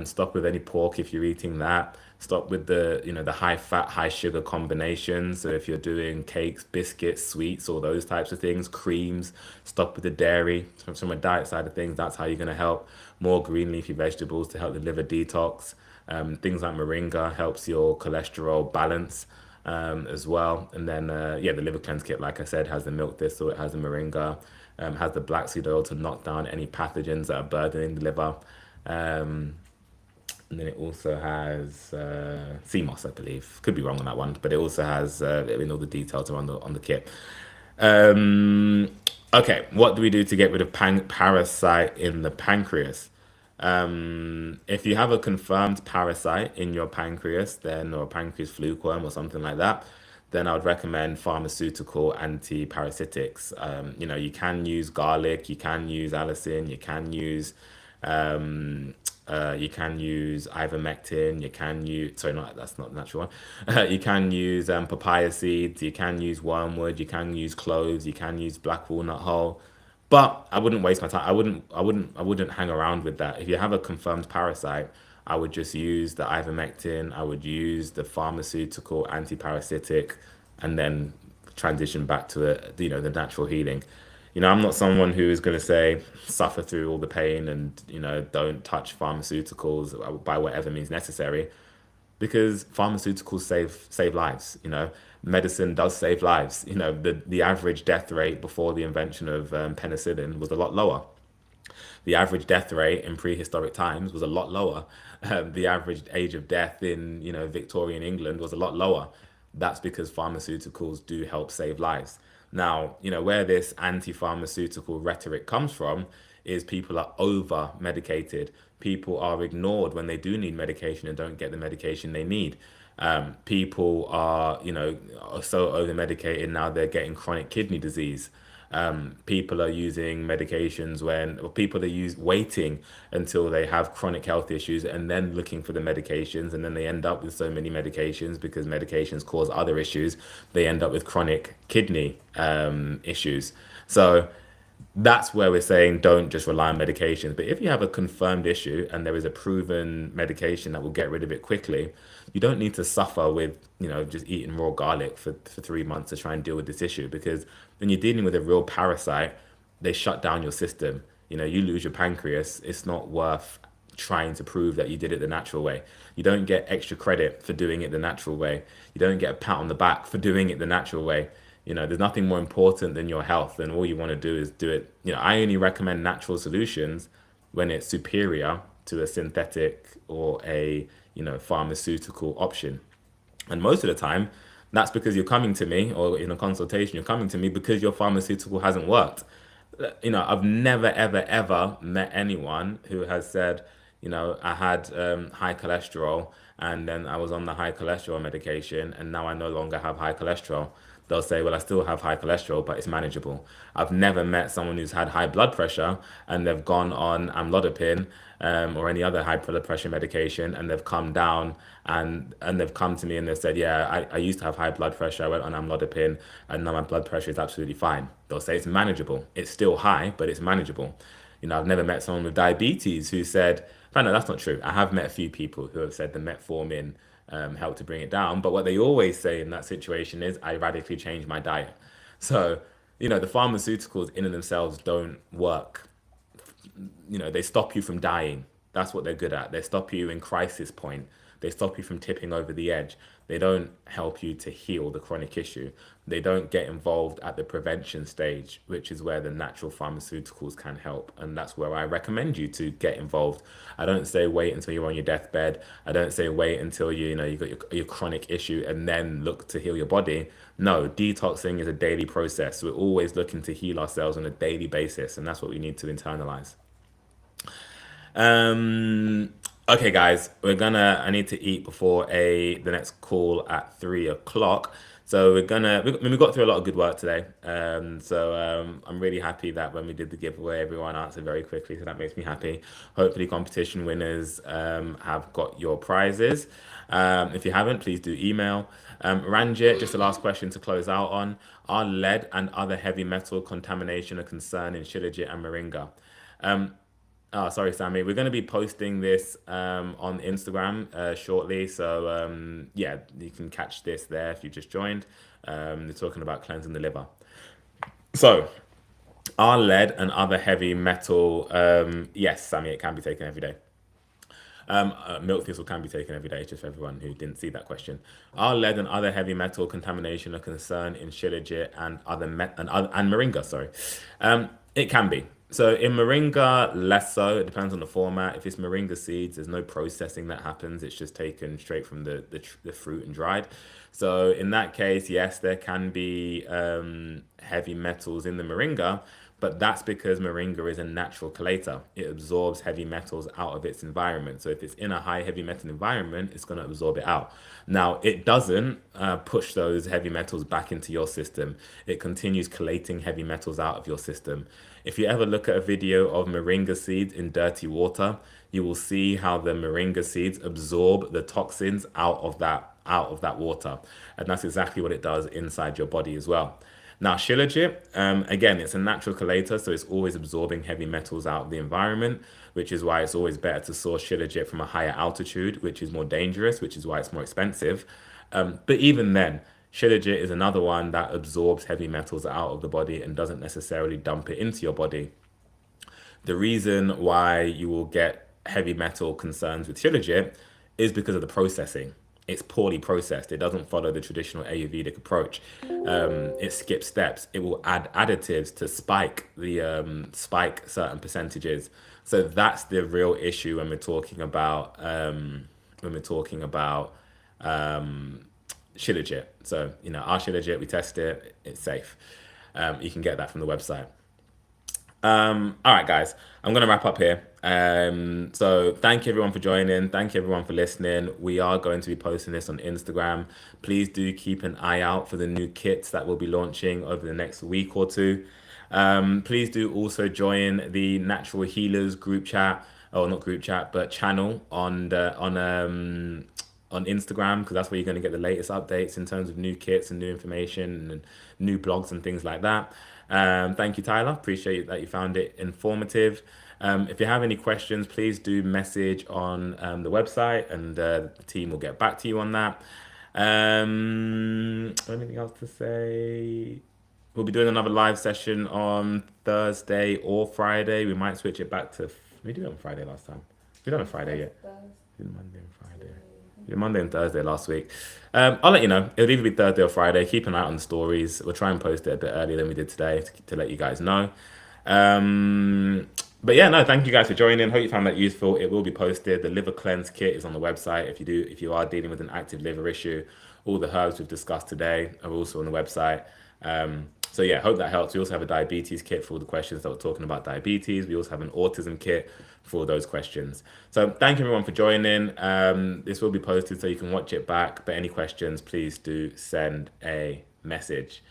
stop with any pork if you're eating that. Stop with the high fat, high sugar combinations. So if you're doing cakes, biscuits, sweets, all those types of things, creams, stop with the dairy. From a diet side of things, that's how you're going to help. More green leafy vegetables to help the liver detox. Things like moringa helps your cholesterol balance as well. And then, yeah, the liver cleanse kit, like I said, has the milk thistle, it has the moringa, has the black seed oil to knock down any pathogens that are burdening the liver. Um, and then it also has sea moss, I believe. Could be wrong on that one, but it also has in all the details are on the kit. Um, okay, what do we do to get rid of parasite in the pancreas? If you have a confirmed parasite in your pancreas, then or pancreas flukeworm or something like that, then I would recommend pharmaceutical anti-parasitics. You can use garlic, you can use allicin, you can use ivermectin, you can use, sorry, not that's not the natural one. You can use papaya seeds, you can use wormwood, you can use cloves, you can use black walnut hull. But I wouldn't waste my time. I wouldn't hang around with that. If you have a confirmed parasite, I would just use the ivermectin, I would use the pharmaceutical anti-parasitic, and then transition back to the natural healing. I'm not someone who is going to say suffer through all the pain and don't touch pharmaceuticals by whatever means necessary, because pharmaceuticals save lives. Medicine does save lives. The average death rate before the invention of penicillin was a lot lower. The average death rate in prehistoric times was a lot lower. The average age of death in Victorian England was a lot lower. That's because pharmaceuticals do help save lives. Now, where this anti-pharmaceutical rhetoric comes from is people are over medicated. People are ignored when they do need medication and don't get the medication they need. People are, are so over medicated now they're getting chronic kidney disease. People are using medications or people are waiting until they have chronic health issues and then looking for the medications, and then they end up with so many medications because medications cause other issues. They end up with chronic kidney issues. So that's where we're saying don't just rely on medications. But if you have a confirmed issue and there is a proven medication that will get rid of it quickly, you don't need to suffer with, just eating raw garlic for 3 months to try and deal with this issue. Because when you're dealing with a real parasite, they shut down your system. You lose your pancreas. It's not worth trying to prove that you did it the natural way. You don't get extra credit for doing it the natural way. You don't get a pat on the back for doing it the natural way. There's nothing more important than your health, and all you want to do is do it. I only recommend natural solutions when it's superior to a synthetic or a, pharmaceutical option. And most of the time, that's because you're coming to me, or in a consultation, you're coming to me because your pharmaceutical hasn't worked. I've never, ever, ever met anyone who has said, I had high cholesterol and then I was on the high cholesterol medication and now I no longer have high cholesterol. They'll say, well, I still have high cholesterol, but it's manageable. I've never met someone who's had high blood pressure and they've gone on amlodipine or any other high blood pressure medication, and they've come down and they've come to me and they've said, yeah, I used to have high blood pressure. I went on amlodipine and now my blood pressure is absolutely fine. They'll say it's manageable. It's still high, but it's manageable. I've never met someone with diabetes who said, no, that's not true. I have met a few people who have said the metformin helped to bring it down. But what they always say in that situation is, I radically changed my diet. So, the pharmaceuticals in and themselves don't work. They stop you from dying. That's what they're good at. They stop you in crisis point. They stop you from tipping over the edge. They don't help you to heal the chronic issue. They don't get involved at the prevention stage, which is where the natural pharmaceuticals can help. And that's where I recommend you to get involved. I don't say wait until you're on your deathbed. I don't say wait until you got your chronic issue and then look to heal your body. No, detoxing is a daily process. We're always looking to heal ourselves on a daily basis, and that's what we need to internalize. Okay, guys, I need to eat before the next call at 3 o'clock. So we got through a lot of good work today. I'm really happy that when we did the giveaway, everyone answered very quickly. So that makes me happy. Hopefully competition winners have got your prizes. If you haven't, please do email. Ranjit, just the last question to close out on. Are lead and other heavy metal contamination a concern in Shilajit and Moringa? Oh, sorry, Sammy. We're going to be posting this on Instagram shortly. So, yeah, you can catch this there if you just joined. They're talking about cleansing the liver. So, are lead and other heavy metal... yes, Sammy, it can be taken every day. Milk thistle can be taken every day, just for everyone who didn't see that question. Are lead and other heavy metal contamination a concern in Shilajit and Moringa? Sorry, it can be. So in Moringa, less so. It depends on the format. If it's Moringa seeds, there's no processing that happens. It's just taken straight from the fruit and dried. So in that case, yes, there can be heavy metals in the Moringa, but that's because Moringa is a natural chelator. It absorbs heavy metals out of its environment. So if it's in a high heavy metal environment, it's going to absorb it out. Now, it doesn't push those heavy metals back into your system. It continues collating heavy metals out of your system. If you ever look at a video of Moringa seeds in dirty water, you will see how the Moringa seeds absorb the toxins out of that water. And that's exactly what it does inside your body as well. Now, Shilajit, again, it's a natural chelator, so it's always absorbing heavy metals out of the environment, which is why it's always better to source Shilajit from a higher altitude, which is more dangerous, which is why it's more expensive. But even then, Shilajit is another one that absorbs heavy metals out of the body and doesn't necessarily dump it into your body. The reason why you will get heavy metal concerns with Shilajit is because of the processing. It's poorly processed. It doesn't follow the traditional Ayurvedic approach. It skips steps. It will add additives to spike certain percentages. So that's the real issue when we're talking about Shilajit. So our Shilajit, we test it. It's safe. You can get that from the website. All right, guys, I'm gonna wrap up here. So thank you everyone for joining. Thank you everyone for listening. We are going to be posting this on Instagram. Please do keep an eye out for the new kits that we'll be launching over the next week or two. Please do also join the Natural Healers group chat, or not group chat, but channel on Instagram, because that's where you're going to get the latest updates in terms of new kits and new information and new blogs and things like that. Thank you, Tyler. Appreciate that you found it informative. If you have any questions, please do message on the website, and the team will get back to you on that. Anything else to say? We'll be doing another live session on Thursday or Friday. We might switch it back to. We did it on Friday last time. We done on Friday yet? We did Monday and Friday. We did Monday and Thursday last week. I'll let you know. It'll either be Thursday or Friday. Keep an eye out on the stories. We'll try and post it a bit earlier than we did today to let you guys know. But yeah, no, thank you guys for joining. Hope you found that useful. It will be posted. The liver cleanse kit is on the website. If you are dealing with an active liver issue, all the herbs we've discussed today are also on the website. So yeah, hope that helps. We also have a diabetes kit for all the questions that we're talking about diabetes. We also have an autism kit for all those questions. So thank you everyone for joining. This will be posted so you can watch it back. But any questions, please do send a message.